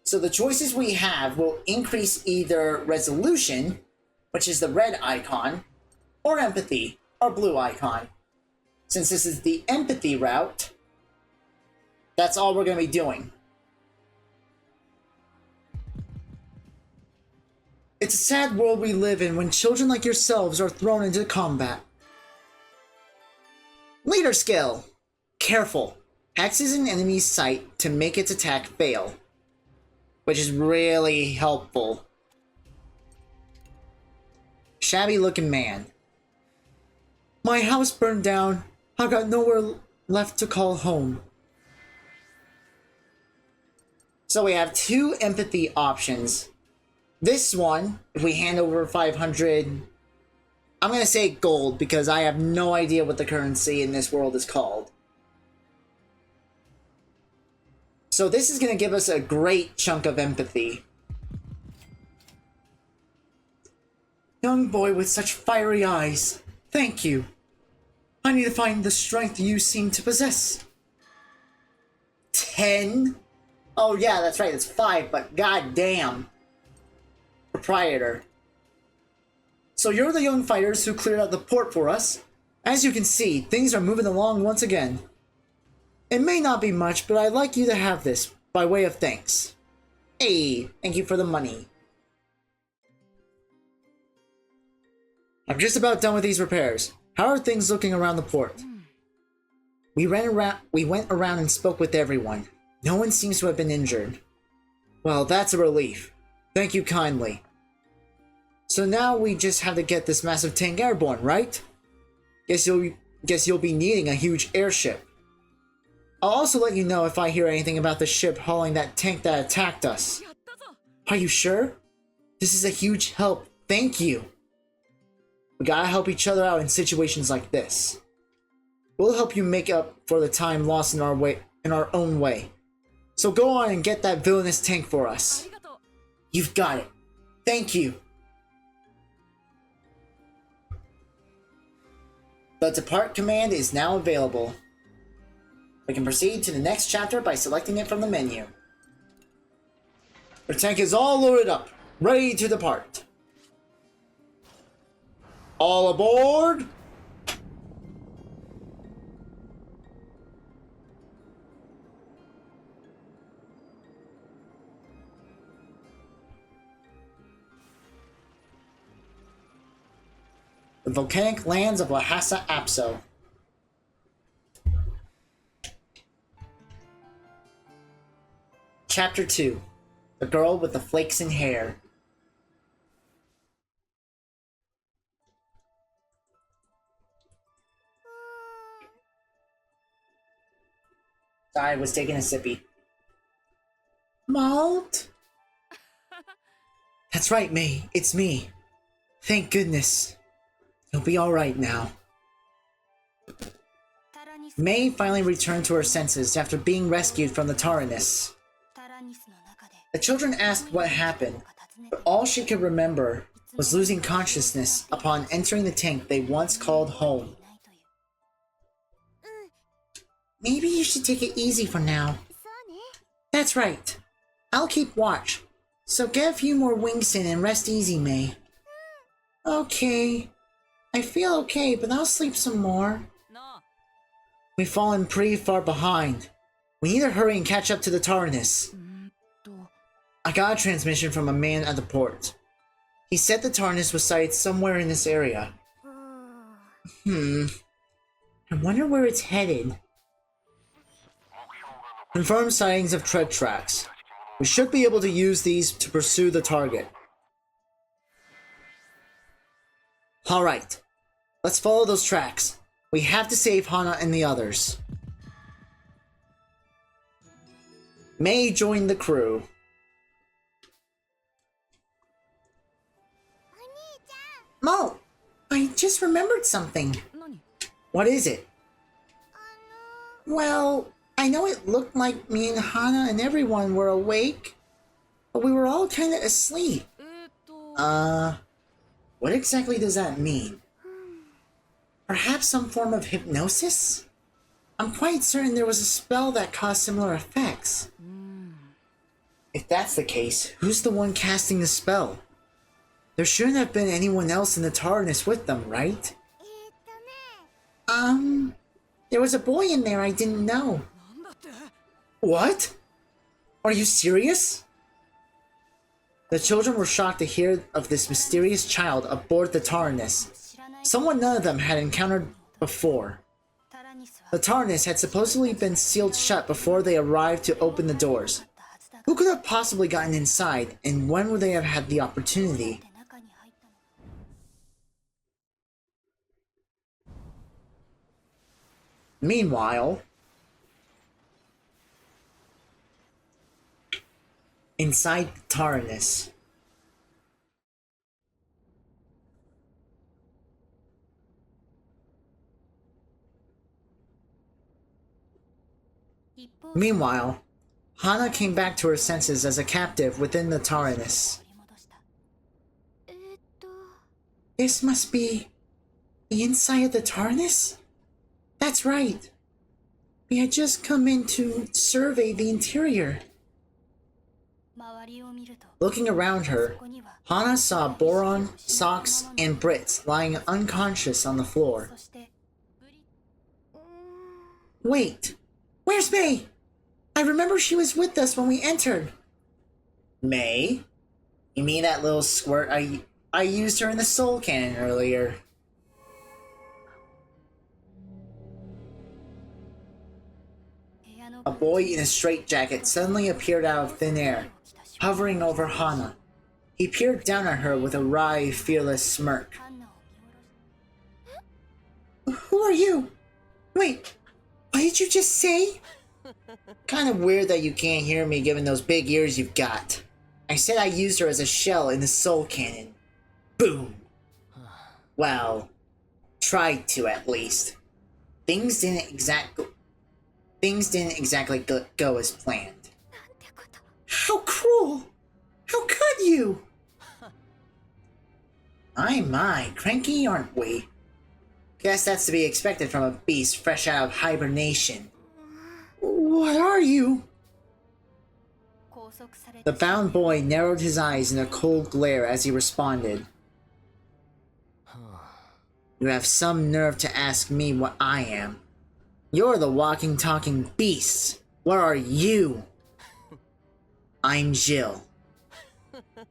So the choices we have will increase either resolution, which is the red icon, or empathy, or blue icon. Since this is the empathy route, that's all we're going to be doing. It's a sad world we live in when children like yourselves are thrown into combat. Leader skill. Careful. Axes an enemy's sight to make its attack fail. Which is really helpful. Shabby looking man. My house burned down. I've got nowhere left to call home. So we have two empathy options. This one, if we hand over 500, I'm going to say gold because I have no idea what the currency in this world is called. So this is going to give us a great chunk of empathy. Young boy with such fiery eyes, thank you. I need to find the strength you seem to possess. 10? Oh yeah, that's right, it's 5, but goddamn. Proprietor. So you're the young fighters who cleared out the port for us. As you can see, things are moving along once again. It may not be much, but I'd like you to have this, by way of thanks. Hey, thank you for the money. I'm just about done with these repairs. How are things looking around the port? We went around and spoke with everyone. No one seems to have been injured. Well, that's a relief. Thank you kindly. So now we just have to get this massive tank airborne, right? Guess you'll be needing a huge airship. I'll also let you know if I hear anything about the ship hauling that tank that attacked us. Are you sure? This is a huge help. Thank you. We gotta help each other out in situations like this. We'll help you make up for the time lost in our own way. So go on and get that villainous tank for us. You've got it. Thank you. The depart command is now available. We can proceed to the next chapter by selecting it from the menu. The tank is all loaded up, ready to depart. All aboard! The volcanic lands of Lhasa Apso. Chapter 2. The Girl with the Flaxen Hair. I was taking a sippy. Malt? That's right, May. It's me. Thank goodness. You'll be alright now. May finally returned to her senses after being rescued from the TARANIS. The children asked what happened, but all she could remember was losing consciousness upon entering the tank they once called home. Maybe you should take it easy for now. That's right. I'll keep watch. So get a few more winks in and rest easy, May. Okay. I feel okay, but I'll sleep some more. We've fallen pretty far behind. We need to hurry and catch up to the TARANIS. I got a transmission from a man at the port. He said the TARANIS was sighted somewhere in this area. I wonder where it's headed. Confirmed sightings of tread tracks. We should be able to use these to pursue the target. Alright, let's follow those tracks. We have to save Hana and the others. May joined the crew. Mo, I just remembered something. What is it? Well, I know it looked like me and Hana and everyone were awake, but we were all kind of asleep. What exactly does that mean? Perhaps some form of hypnosis? I'm quite certain there was a spell that caused similar effects. If that's the case, who's the one casting the spell? There shouldn't have been anyone else in the TARANIS with them, right? There was a boy in there I didn't know. What? Are you serious? The children were shocked to hear of this mysterious child aboard the TARANIS, someone none of them had encountered before. The TARANIS had supposedly been sealed shut before they arrived to open the doors. Who could have possibly gotten inside, and when would they have had the opportunity? Meanwhile, inside the TARANIS. Meanwhile, Hana came back to her senses as a captive within the TARANIS. This must be the inside of the TARANIS? That's right. We had just come in to survey the interior. Looking around her, Hana saw Boron, Socks, and Brits lying unconscious on the floor. Wait, where's May? I remember she was with us when we entered. May? You mean that little squirt I used her in the soul cannon earlier? A boy in a straitjacket suddenly appeared out of thin air, hovering over Hana. He peered down at her with a wry, fearless smirk. Who are you? Wait, what did you just say? Kind of weird that you can't hear me given those big ears you've got. I said I used her as a shell in the soul cannon. Boom! Well, tried to at least. Things didn't exactly go as planned. How cruel! How could you? My, cranky aren't we? Guess that's to be expected from a beast fresh out of hibernation. What are you? The bound boy narrowed his eyes in a cold glare as he responded. You have some nerve to ask me what I am. You're the walking, talking beast. What are you? I'm Jill.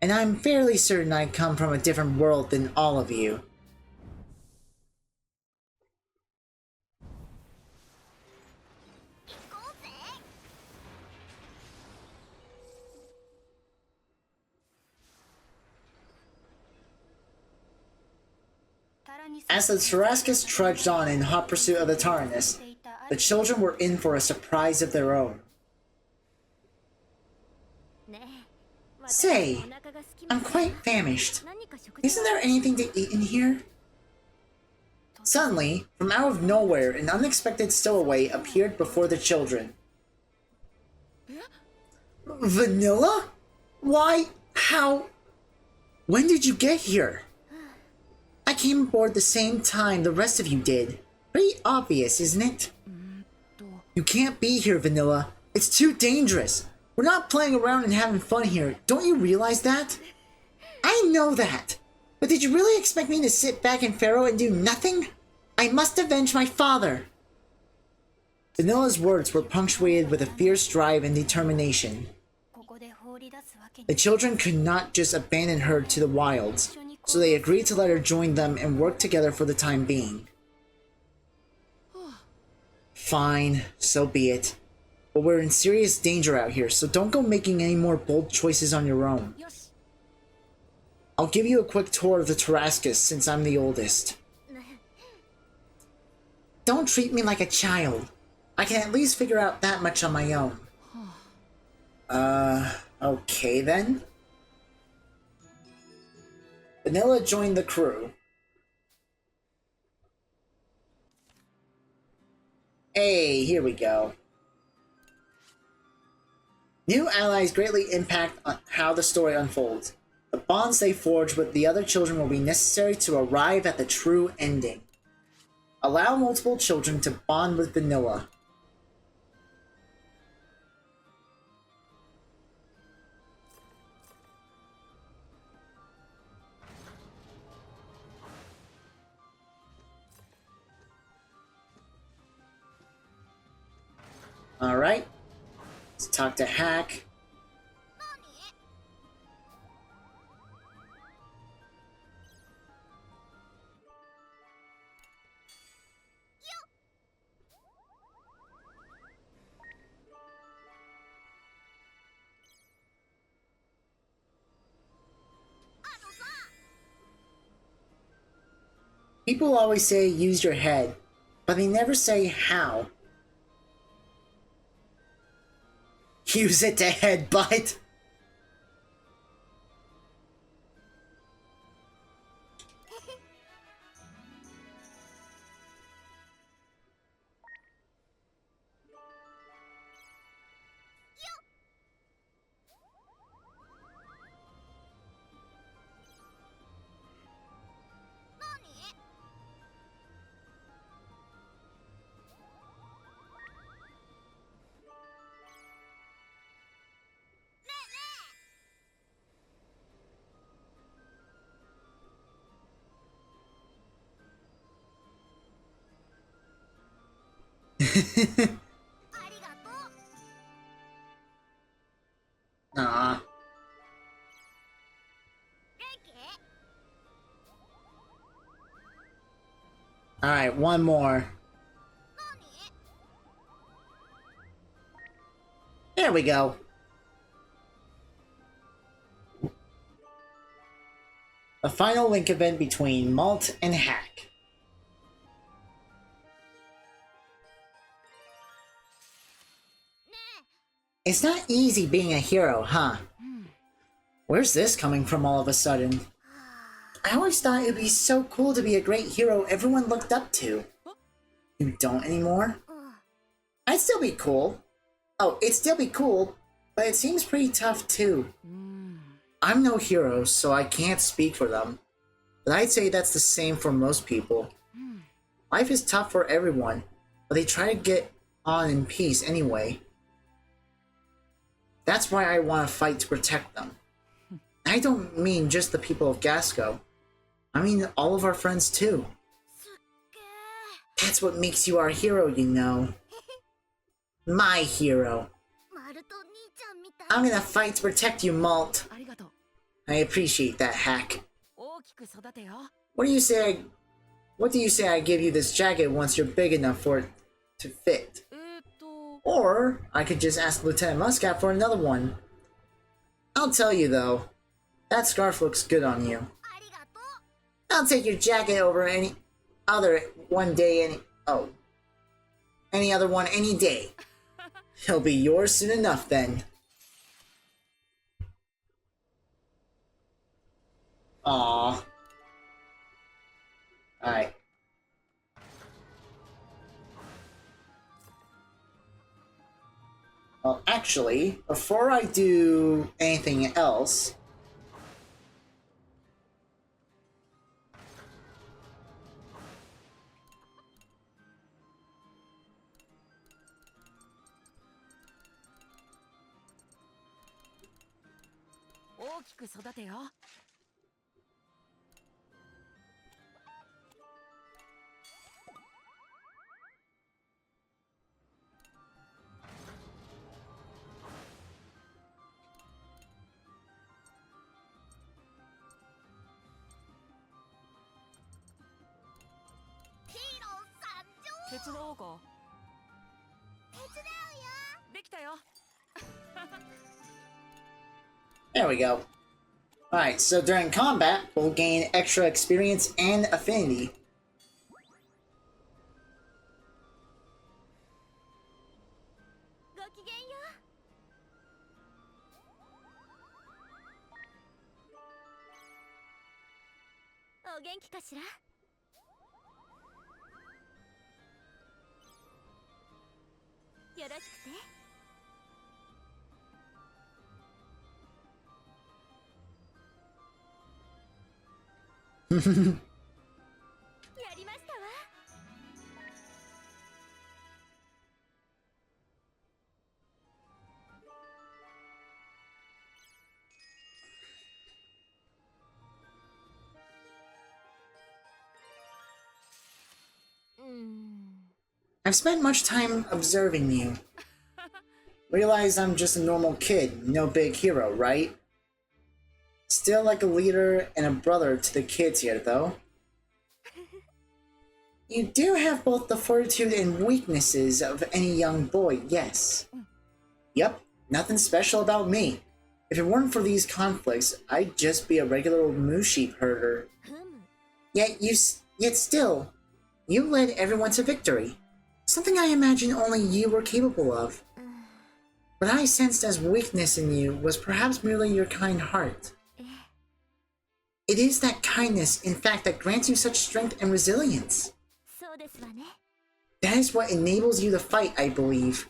And I'm fairly certain I come from a different world than all of you. As the Tarascus trudged on in hot pursuit of the TARANIS, the children were in for a surprise of their own. Say, I'm quite famished. Isn't there anything to eat in here? Suddenly, from out of nowhere, an unexpected stowaway appeared before the children. Vanilla? Why? How? When did you get here? I came aboard the same time the rest of you did. Pretty obvious, isn't it? You can't be here, Vanilla. It's too dangerous. We're not playing around and having fun here. Don't you realize that? I know that. But did you really expect me to sit back in Pharaoh and do nothing? I must avenge my father. Vanilla's words were punctuated with a fierce drive and determination. The children could not just abandon her to the wilds, so they agreed to let her join them and work together for the time being. Fine, so be it. But we're in serious danger out here, so don't go making any more bold choices on your own. I'll give you a quick tour of the Tarascus since I'm the oldest. Don't treat me like a child. I can at least figure out that much on my own. Okay then. Vanilla joined the crew. Hey, here we go. New allies greatly impact on how the story unfolds. The bonds they forge with the other children will be necessary to arrive at the true ending. Allow multiple children to bond with Vanilla. Alright. Let's talk to Hack. People always say use your head, but they never say how. Use it to headbutt. Nah. Alright, one more. There we go. A final link event between Malt and Hack. It's not easy being a hero, huh? Where's this coming from all of a sudden? I always thought it'd be so cool to be a great hero everyone looked up to. You don't anymore? I'd still be cool. Oh, it'd still be cool, but it seems pretty tough too. I'm no hero, so I can't speak for them. But I'd say that's the same for most people. Life is tough for everyone, but they try to get on in peace anyway. That's why I want to fight to protect them. I don't mean just the people of Gasco. I mean all of our friends too. That's what makes you our hero, you know. My hero. I'm gonna fight to protect you, Malt. I appreciate that, Hack. What do you say I give you this jacket once you're big enough for it to fit? Or I could just ask Lieutenant Muscat for another one. I'll tell you though, that scarf looks good on you. I'll take your jacket over any other one day any other one any day. He'll be yours soon enough then. Aww. Alright. Well, actually, before I do anything else... There we go. Alright, so during combat, we'll gain extra experience and affinity. I've spent much time observing you. Realize I'm just a normal kid, no big hero, right? Still like a leader and a brother to the kids here, though. You do have both the fortitude and weaknesses of any young boy, yes. Yep, nothing special about me. If it weren't for these conflicts, I'd just be a regular old moose sheep herder. Yet still, you led everyone to victory. Something I imagine only you were capable of. What I sensed as weakness in you was perhaps merely your kind heart. It is that kindness, in fact, that grants you such strength and resilience. That is what enables you to fight, I believe.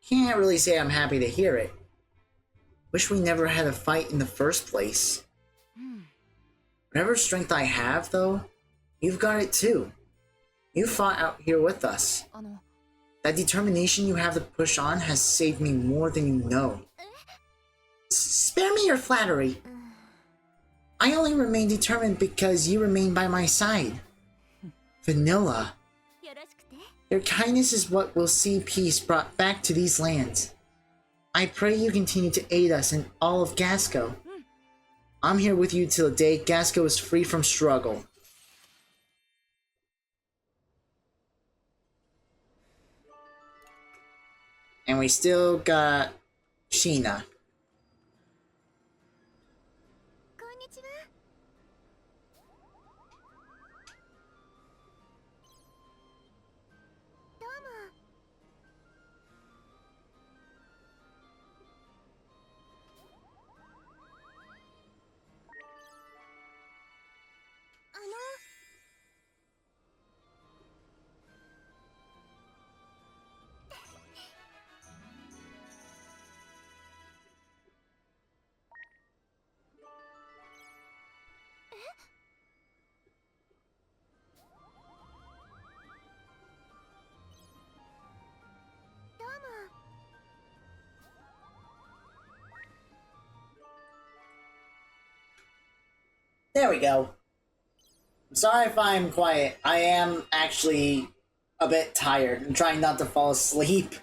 Can't really say I'm happy to hear it. Wish we never had a fight in the first place. Whatever strength I have, though, you've got it too. You fought out here with us. That determination you have to push on has saved me more than you know. Spare me your flattery. I only remain determined because you remain by my side. Vanilla. Your kindness is what will see peace brought back to these lands. I pray you continue to aid us in all of Gasco. I'm here with you till the day Gasco is free from struggle. And we still got Sheena. There we go. I'm sorry if I'm quiet. I am actually a bit tired. I'm trying not to fall asleep.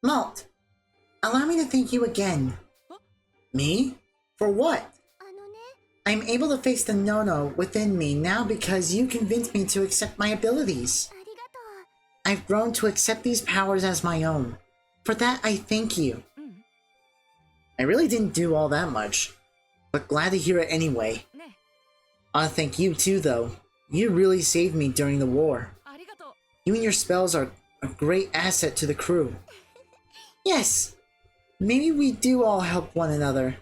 Malt, allow me to thank you again. Me? For what? I'm able to face the no-no within me now because you convinced me to accept my abilities. I've grown to accept these powers as my own. For that, I thank you. I really didn't do all that much, but glad to hear it anyway. I thank you too, though. You really saved me during the war. You and your spells are a great asset to the crew. Yes! Maybe we do all help one another.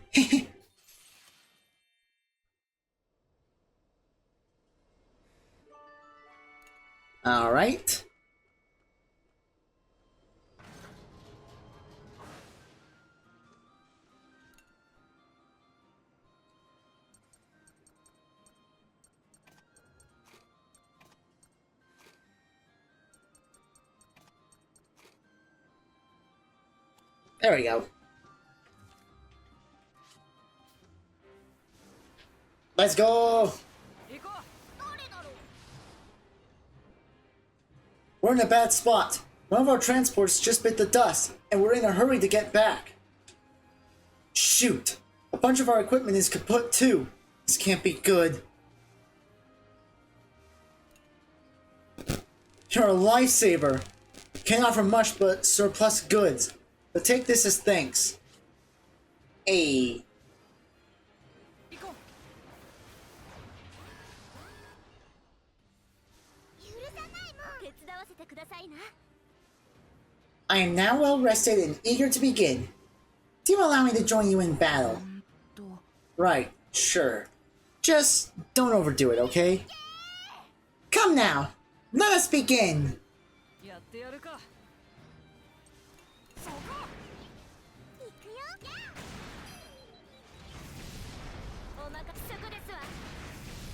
Alright. There we go. Let's go! We're in a bad spot. One of our transports just bit the dust, and we're in a hurry to get back. Shoot! A bunch of our equipment is kaput too. This can't be good. You're a lifesaver. Can't offer much but surplus goods. But take this as thanks. Hey. I am now well rested and eager to begin. Do you allow me to join you in battle? Right, sure. Just don't overdo it, okay? Come now, let us begin!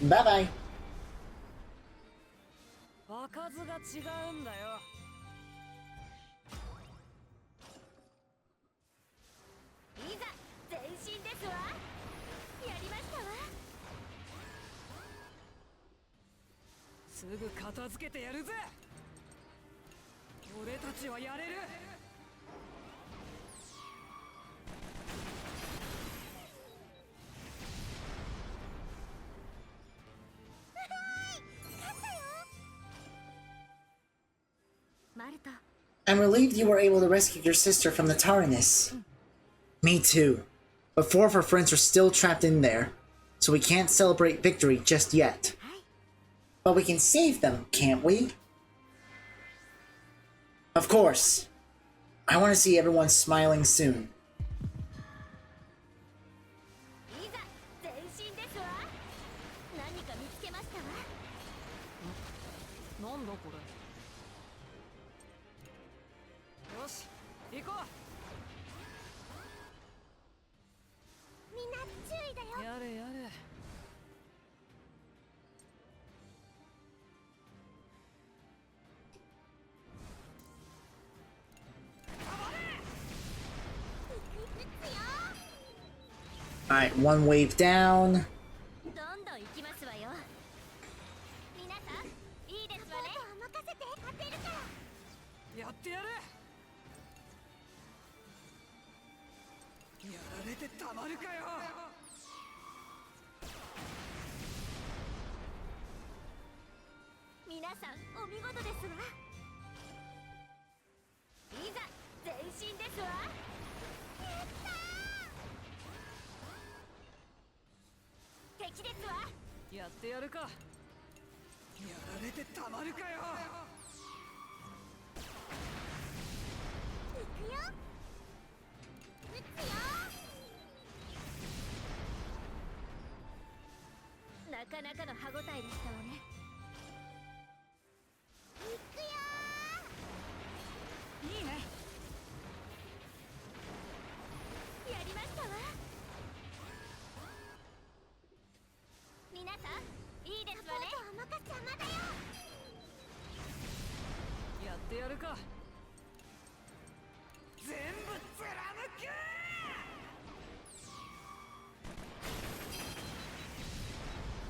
Bye-bye. I'm relieved you were able to rescue your sister from the TARANIS. Me too. But 4 of her friends are still trapped in there, so we can't celebrate victory just yet. But we can save them, can't we? Of course. I want to see everyone smiling soon. Alright, 1 wave down.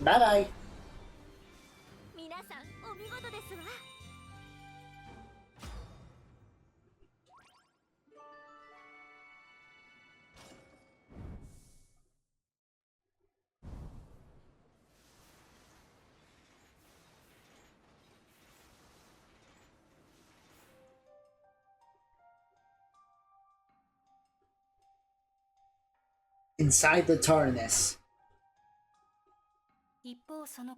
Bye bye. inside the TARANIS.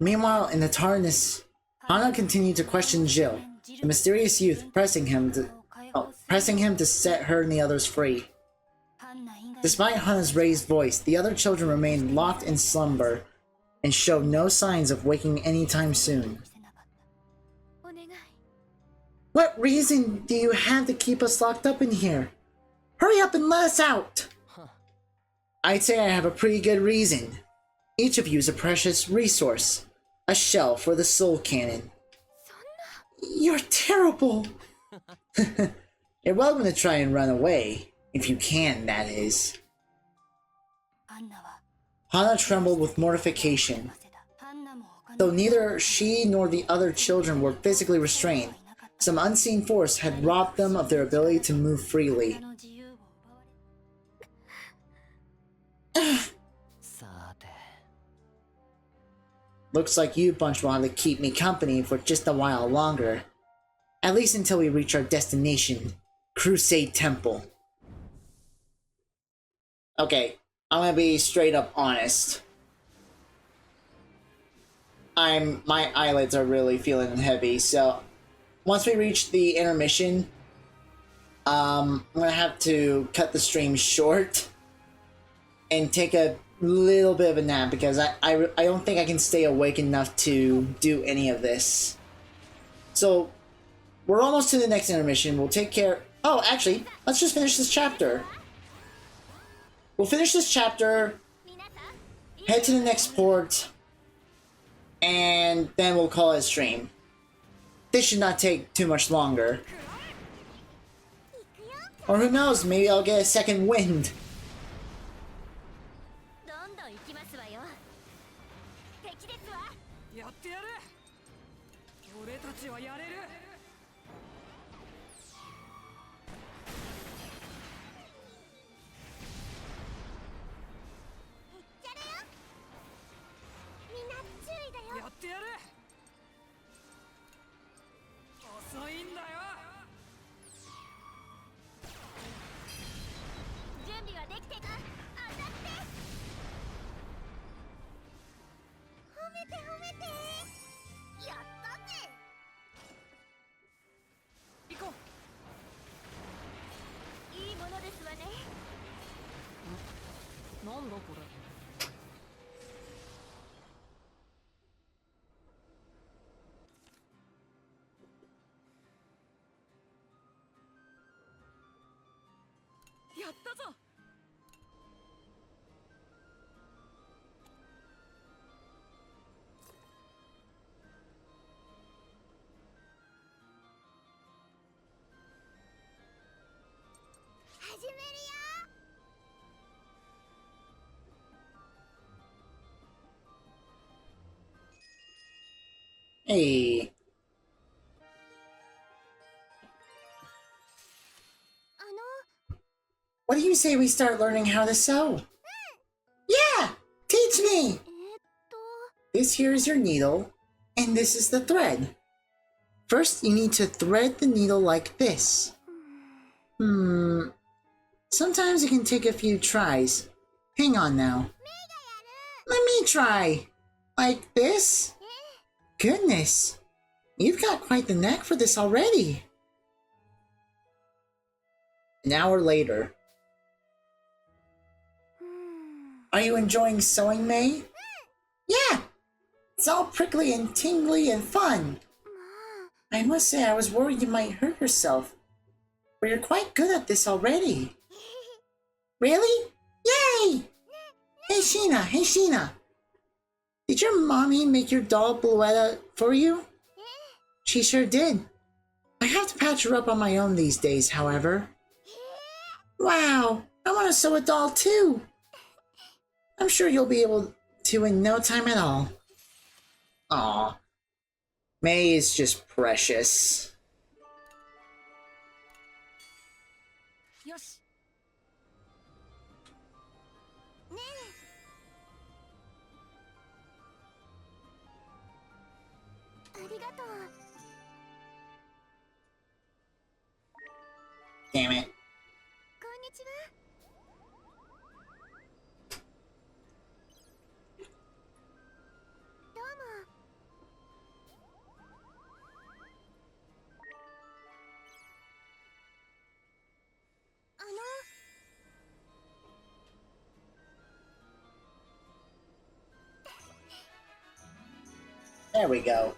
Meanwhile, in the TARANIS, Hana continued to question Jill, the mysterious youth pressing him to set her and the others free. Despite Hana's raised voice, the other children remained locked in slumber and showed no signs of waking anytime soon. What reason do you have to keep us locked up in here? Hurry up and let us out! I'd say I have a pretty good reason. Each of you is a precious resource. A shell for the soul cannon. You're terrible! You're welcome to try and run away. If you can, that is. Hana trembled with mortification. Though neither she nor the other children were physically restrained, some unseen force had robbed them of their ability to move freely. Looks like you bunch wanted to keep me company for just a while longer. At least until we reach our destination, Crusade Temple. Okay, I'm gonna be straight up honest. My eyelids are really feeling heavy, so once we reach the intermission, I'm gonna have to cut the stream short and take a little bit of a nap because I don't think I can stay awake enough to do any of this. So we're almost to the next intermission. We'll take care. Oh, actually, let's just finish this chapter. We'll finish this chapter, head to the next port, and then we'll call it a stream. This should not take too much longer. Or who knows, maybe I'll get a second wind. Hey. What do you say we start learning how to sew? Yeah! Teach me! This here is your needle, and this is the thread. First, you need to thread the needle like this. Sometimes it can take a few tries. Hang on now. Let me try. Like this? Goodness, you've got quite the knack for this already. An hour later. Are you enjoying sewing, May? Yeah! It's all prickly and tingly and fun. I must say I was worried you might hurt yourself. But you're quite good at this already. Really? Yay! Hey Sheena! Did your mommy make your doll Bluetta for you? She sure did. I have to patch her up on my own these days, however. Wow, I want to sew a doll too. I'm sure you'll be able to in no time at all. Aw, May is just precious. Damn it. There we go.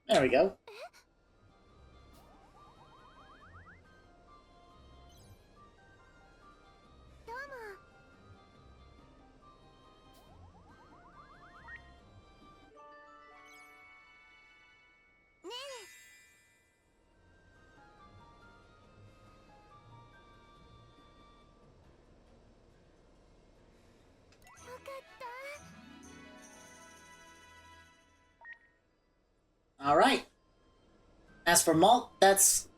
There we go. Alright. As for Malt, that's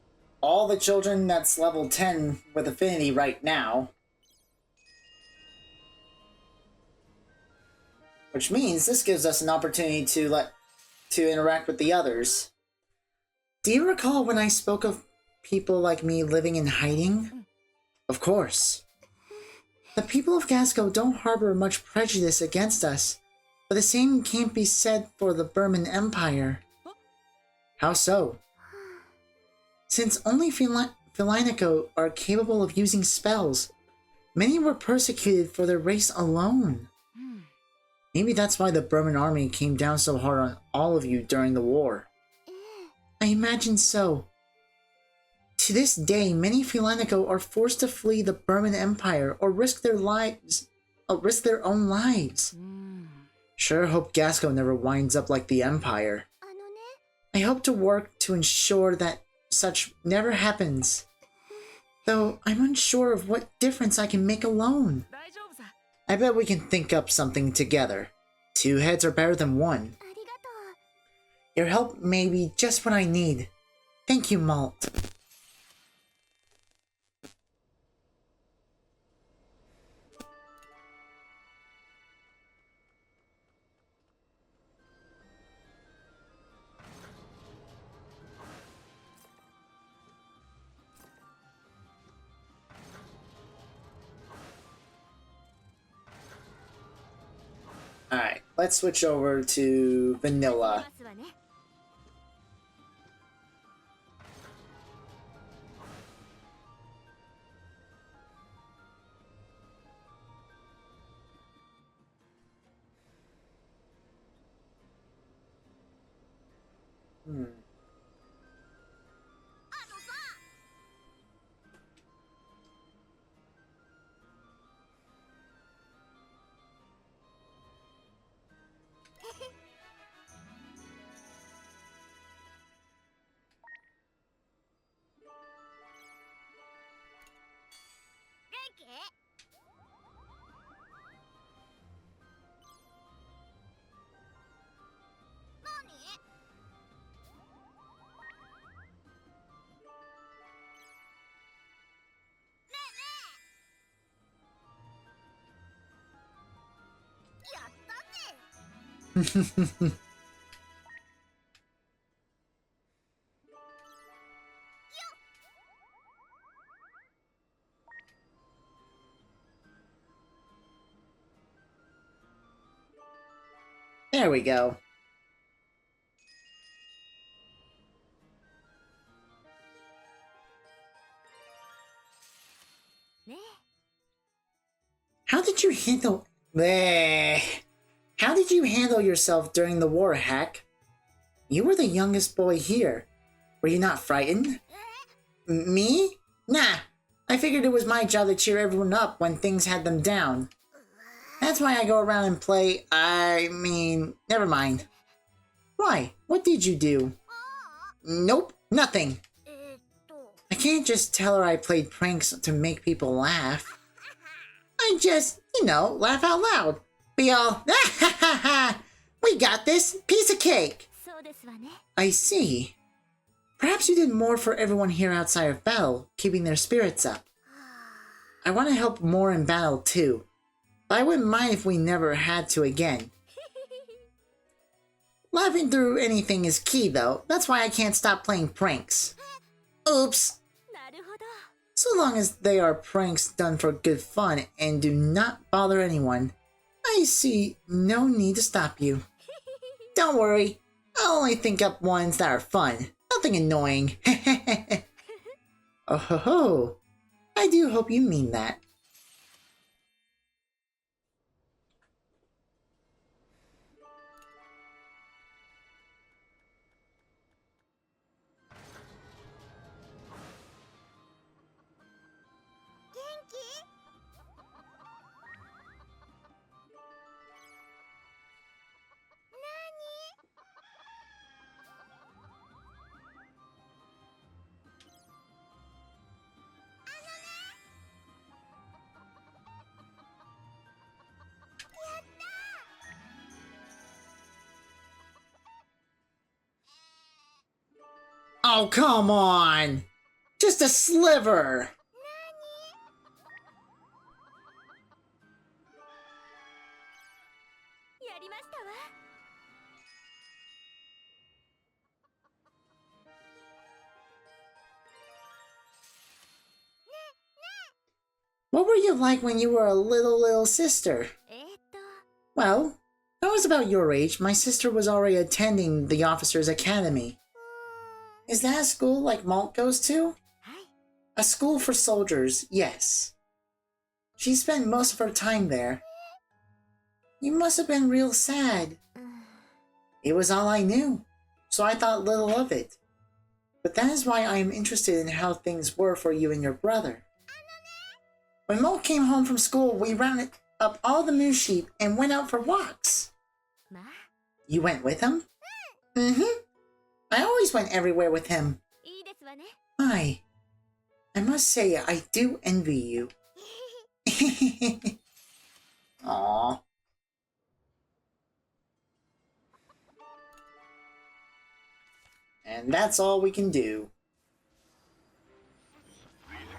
all the children that's level 10 with affinity right now. Which means this gives us an opportunity to interact with the others. Do you recall when I spoke of people like me living in hiding? Of course. The people of Gasco don't harbor much prejudice against us, but the same can't be said for the Berman Empire. How so? Since only Felinico are capable of using spells, many were persecuted for their race alone. Maybe that's why the Berman army came down so hard on all of you during the war. I imagine so. To this day, many Felinico are forced to flee the Berman Empire or risk their own lives. Sure hope Gasco never winds up like the Empire. I hope to work to ensure that such never happens. Though I'm unsure of what difference I can make alone. I bet we can think up something together. 2 heads are better than 1. Your help may be just what I need. Thank you, Malt. Alright, let's switch over to vanilla. There we go. How did you handle... How did you handle yourself during the war, Hack? You were the youngest boy here. Were you not frightened? Me? Nah. I figured it was my job to cheer everyone up when things had them down. That's why I go around and play... never mind. Why? What did you do? Nope, nothing. I can't just tell her I played pranks to make people laugh. I just You know, laugh out loud. Be all, ah, ha, ha, ha. We got this. Piece of cake. I see. Perhaps you did more for everyone here outside of battle, keeping their spirits up. I want to help more in battle too, but I wouldn't mind if we never had to again. Laughing through anything is key though, that's why I can't stop playing pranks. Oops! So long as they are pranks done for good fun and do not bother anyone, I see no need to stop you. Don't worry, I'll only think up ones that are fun, nothing annoying. Oh ho ho! I do hope you mean that. Oh, come on! Just a sliver! What were you like when you were a little sister? Well, when I was about your age, my sister was already attending the Officers' Academy. Is that a school like Malt goes to? A school for soldiers, yes. She spent most of her time there. You must have been real sad. It was all I knew, so I thought little of it. But that is why I am interested in how things were for you and your brother. When Malt came home from school, we rounded up all the moose sheep and went out for walks. You went with him? Mm-hmm. I always went everywhere with him. I must say I do envy you. Aww. And that's all we can do.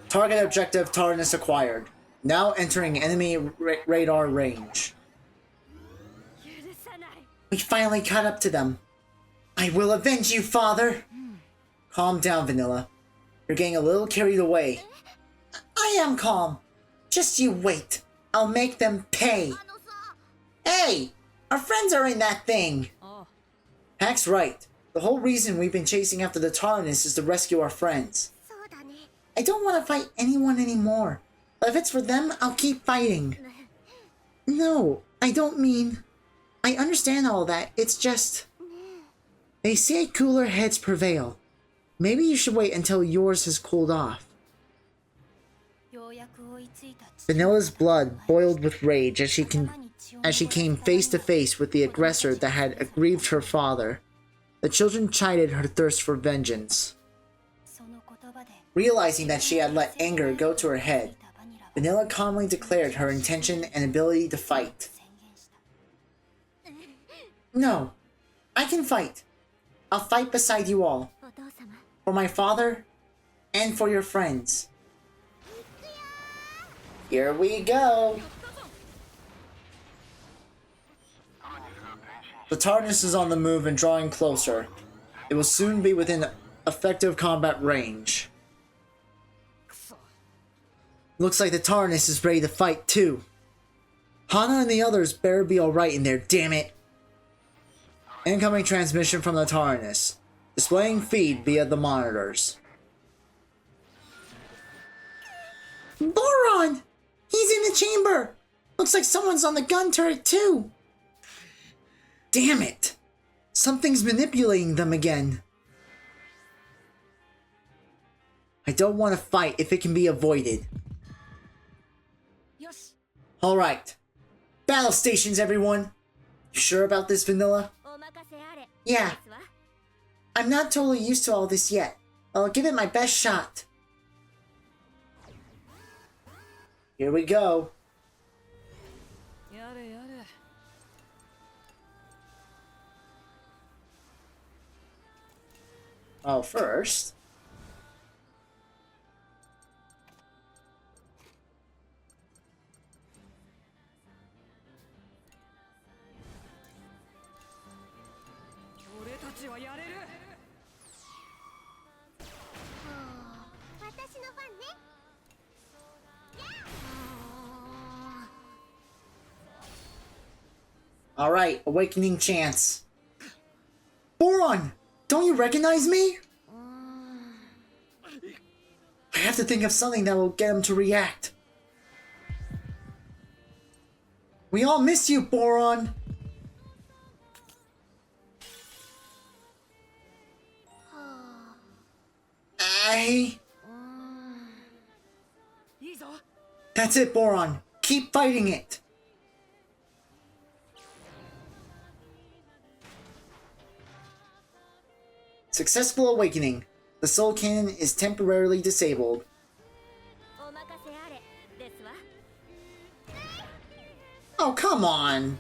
Target objective TARANIS acquired. Now entering enemy radar range. We finally caught up to them. I will avenge you, father! Calm down, Vanilla. You're getting a little carried away. I am calm. Just you wait. I'll make them pay. Hey! Our friends are in that thing! Hack's right. The whole reason we've been chasing after the TARANIS is to rescue our friends. I don't want to fight anyone anymore. But if it's for them, I'll keep fighting. No, I don't mean... I understand all that. It's just... They say cooler heads prevail. Maybe you should wait until yours has cooled off. Vanilla's blood boiled with rage as she came face to face with the aggressor that had aggrieved her father. The children chided her thirst for vengeance. Realizing that she had let anger go to her head, Vanilla calmly declared her intention and ability to fight. No, I can fight. I'll fight beside you all. For my father, and for your friends. Here we go! The TARANIS is on the move and drawing closer. It will soon be within effective combat range. Looks like the TARANIS is ready to fight too. Hana and the others better be alright in there, damn it! Incoming transmission from the TARANIS. Displaying feed via the monitors. Boron! He's in the chamber! Looks like someone's on the gun turret too! Damn it! Something's manipulating them again. I don't want to fight if it can be avoided. Alright. Battle stations, everyone! You sure about this, Vanilla? Yeah. I'm not totally used to all this yet. I'll give it my best shot. Here we go. Oh, first... Alright, awakening chance. Boron! Don't you recognize me? I have to think of something that will get him to react. We all miss you, Boron! That's it, Boron. Keep fighting it. Successful awakening. The soul cannon is temporarily disabled. Oh, come on.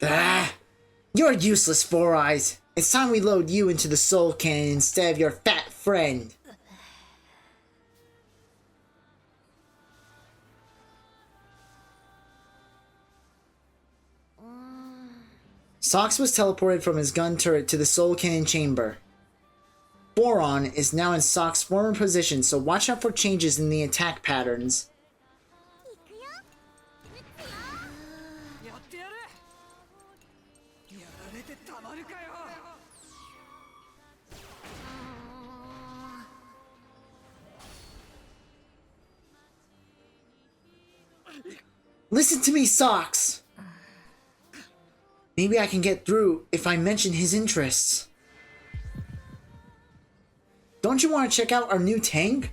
Ah, you're useless, Four Eyes. It's time we load you into the soul cannon instead of your fat friend. Sox was teleported from his gun turret to the soul cannon chamber. Boron is now in Sock's former position, so watch out for changes in the attack patterns. Listen to me, Socks! Maybe I can get through if I mention his interests. Don't you want to check out our new tank?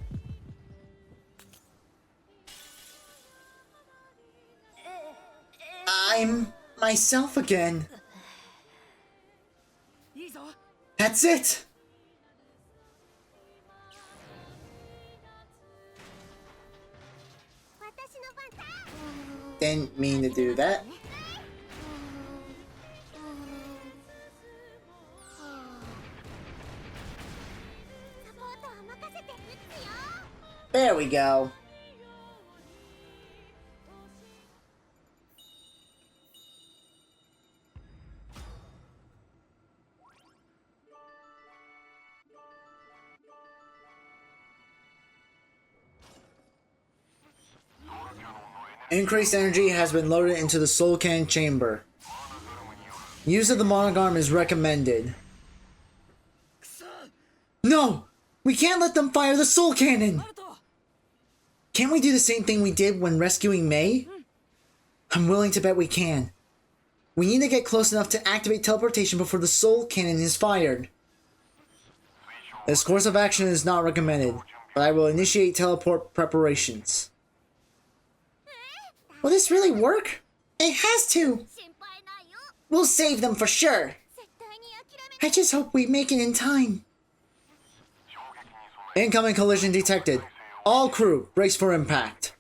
I'm myself again. That's it! Didn't mean to do that. There we go. Increased energy has been loaded into the soul cannon chamber. Use of the Vanargand is recommended. No! We can't let them fire the soul cannon! Can't we do the same thing we did when rescuing May? I'm willing to bet we can. We need to get close enough to activate teleportation before the soul cannon is fired. This course of action is not recommended, but I will initiate teleport preparations. Will this really work? It has to! We'll save them for sure! I just hope we make it in time. Incoming collision detected. All crew, brace for impact.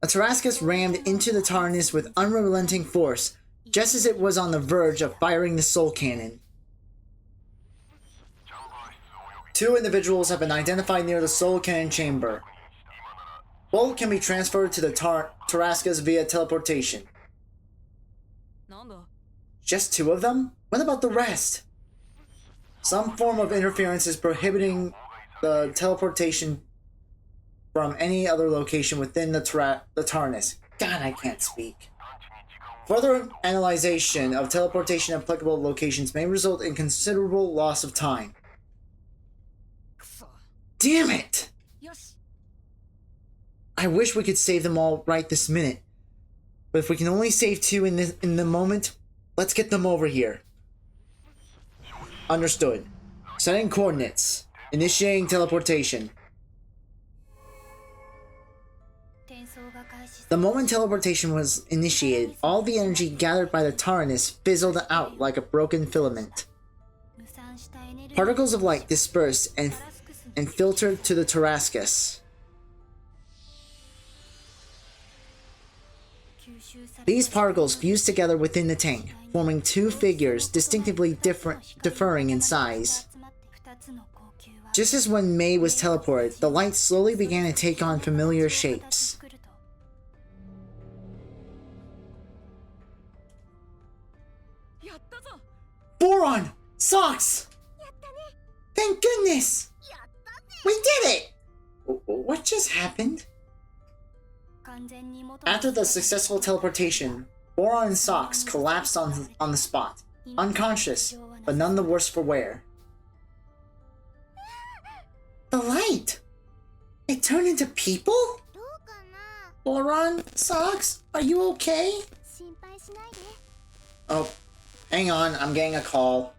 A TARASCUS rammed into the TARANIS with unrelenting force, just as it was on the verge of firing the soul cannon. 2 individuals have been identified near the soul cannon chamber. Both can be transferred to the TARASCUS via teleportation. Just 2 of them? What about the rest? Some form of interference is prohibiting the teleportation from any other location within the TARANIS. God, I can't speak. Further analyzation of teleportation applicable locations may result in considerable loss of time. Damn it! I wish we could save them all right this minute. But if we can only save 2 in the moment, let's get them over here. Understood. Setting coordinates. Initiating teleportation. The moment teleportation was initiated, all the energy gathered by the TARANIS fizzled out like a broken filament. Particles of light dispersed and filtered to the TARASCUS. These particles fused together within the tank, forming two figures distinctively differing in size. Just as when May was teleported, the light slowly began to take on familiar shapes. Boron! Socks! Thank goodness! We did it! What just happened? After the successful teleportation, Boron and Socks collapsed on the spot, unconscious, but none the worse for wear. The light! It turned into people? Boron, Socks, are you okay? Oh, hang on, I'm getting a call.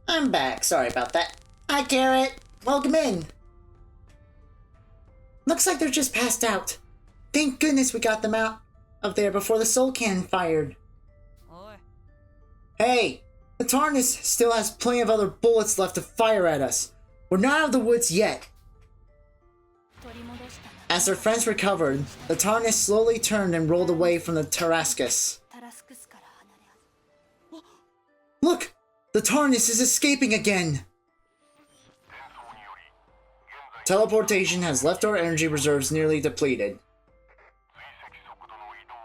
I'm back. Sorry about that. Hi, Carrot. Welcome in. Looks like they're just passed out. Thank goodness we got them out of there before the soul cannon fired. Oi. Hey, the TARANIS still has plenty of other bullets left to fire at us. We're not out of the woods yet. As their friends recovered, the TARANIS slowly turned and rolled away from the TARASCUS. Look! The TARANIS is escaping again! Teleportation has left our energy reserves nearly depleted.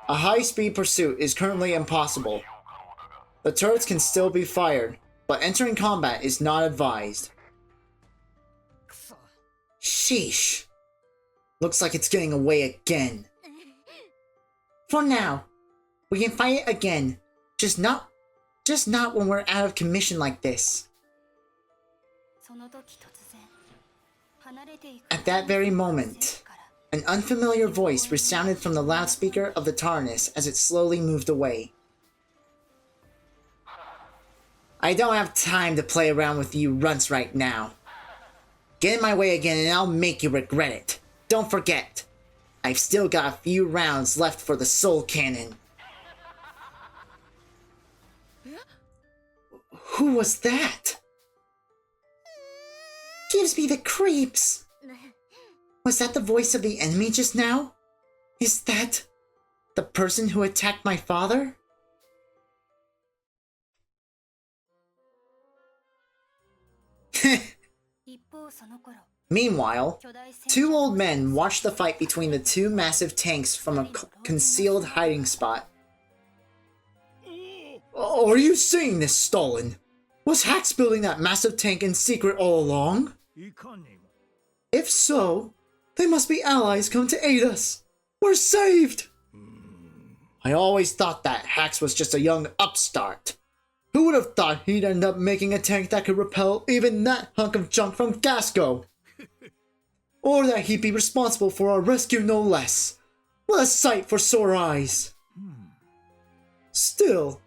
A high-speed pursuit is currently impossible. The turrets can still be fired, but entering combat is not advised. Sheesh. Looks like it's getting away again. For now, we can fight it again, just not when we're out of commission like this. At that very moment, an unfamiliar voice resounded from the loudspeaker of the TARANIS as it slowly moved away. I don't have time to play around with you runts right now. Get in my way again and I'll make you regret it. Don't forget, I've still got a few rounds left for the soul cannon. Who was that? Gives me the creeps. Was that the voice of the enemy just now? Is that the person who attacked my father? Meanwhile, two old men watched the fight between the two massive tanks from a concealed hiding spot. Are you saying this, Stalin? Was Hax building that massive tank in secret all along? If so, they must be allies come to aid us. We're saved! I always thought that Hax was just a young upstart. Who would have thought he'd end up making a tank that could repel even that hunk of junk from Gasco? Or that he'd be responsible for our rescue no less. What a sight for sore eyes! Still,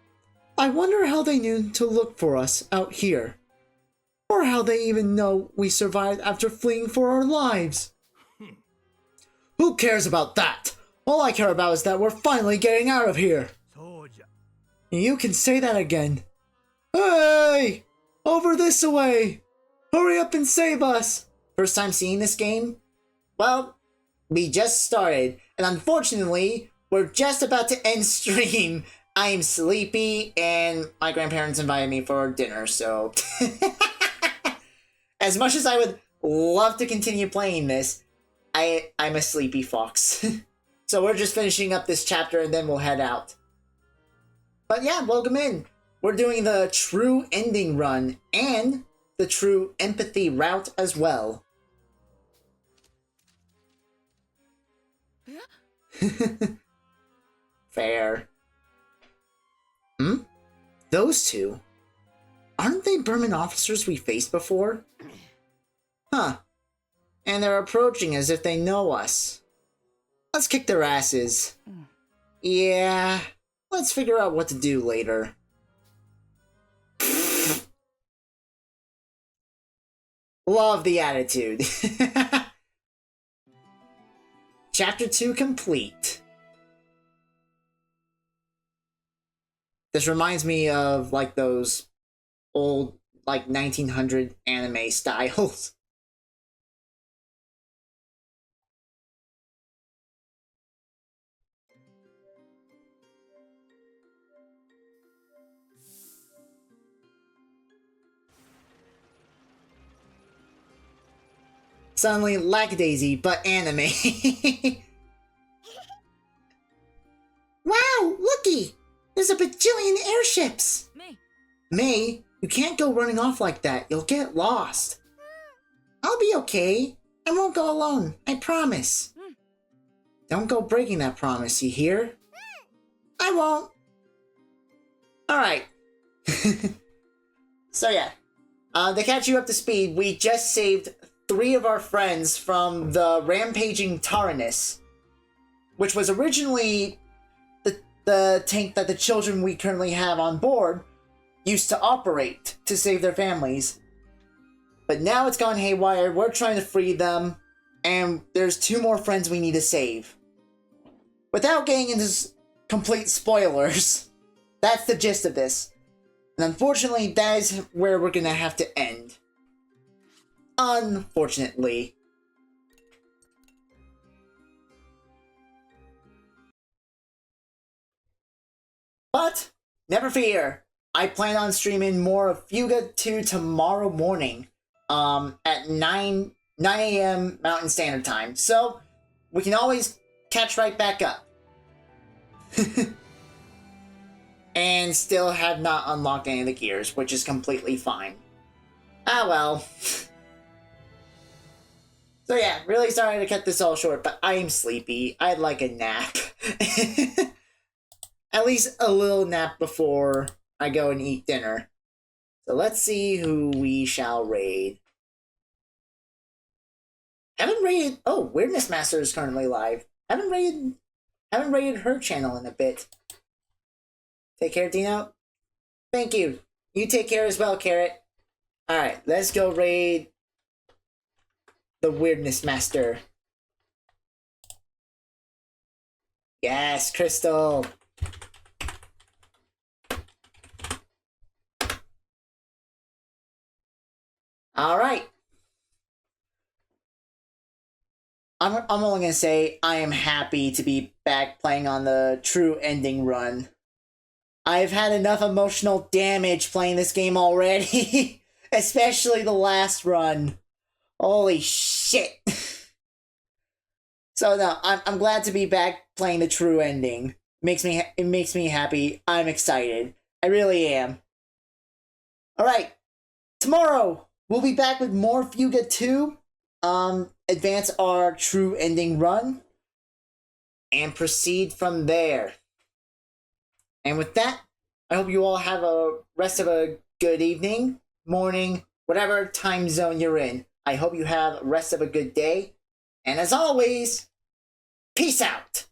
I wonder how they knew to look for us out here. Or how they even know we survived after fleeing for our lives. Who cares about that? All I care about is that we're finally getting out of here. You can say that again. Hey! Over this way! Hurry up and save us! First time seeing this game? Well, we just started, and unfortunately, we're just about to end stream. I'm sleepy, and my grandparents invited me for dinner, so... As much as I would love to continue playing this, I'm a sleepy fox. So we're just finishing up this chapter, and then we'll head out. But yeah, welcome in. We're doing the true ending run, and the true empathy route as well. Fair. Those two? Aren't they Berman officers we faced before? Huh. And they're approaching as if they know us. Let's kick their asses. Yeah, let's figure out what to do later. Love the attitude. Chapter 2 complete. This reminds me of, like, those old, like, 1900 anime styles. Suddenly lackadaisy, but anime. Wow, looky! There's a bajillion airships! May, you can't go running off like that. You'll get lost. I'll be okay. I won't go alone. I promise. Don't go breaking that promise, you hear? I won't. Alright. So yeah. To catch you up to speed, we just saved 3 of our friends from the rampaging TARANIS, which was originally the tank that the children we currently have on board used to operate to save their families. But now it's gone haywire, we're trying to free them, and there's 2 more friends we need to save. Without getting into complete spoilers, that's the gist of this. And unfortunately, that is where we're gonna have to end. Unfortunately. But, never fear. I plan on streaming more of FUGA 2 tomorrow morning. At 9 a.m. Mountain Standard Time. So, we can always catch right back up. And still have not unlocked any of the gears, which is completely fine. Ah well. So yeah, really sorry to cut this all short, but I'm sleepy. I'd like a nap. At least a little nap before I go and eat dinner. So let's see who we shall raid. Haven't raided... Oh, Weirdness Master is currently live. Haven't raided her channel in a bit. Take care, Dino. Thank you. You take care as well, Carrot. Alright, let's go raid the Weirdness Master. Yes, Crystal. Alright. I'm only gonna say I am happy to be back playing on the true ending run. I've had enough emotional damage playing this game already. Especially the last run. Holy shit. So no, I'm glad to be back playing the true ending. It makes me happy. I'm excited. I really am. Alright. Tomorrow, we'll be back with more FUGA 2. Advance our true ending run. And proceed from there. And with that, I hope you all have a rest of a good evening, morning, whatever time zone you're in. I hope you have the rest of a good day. And as always, peace out.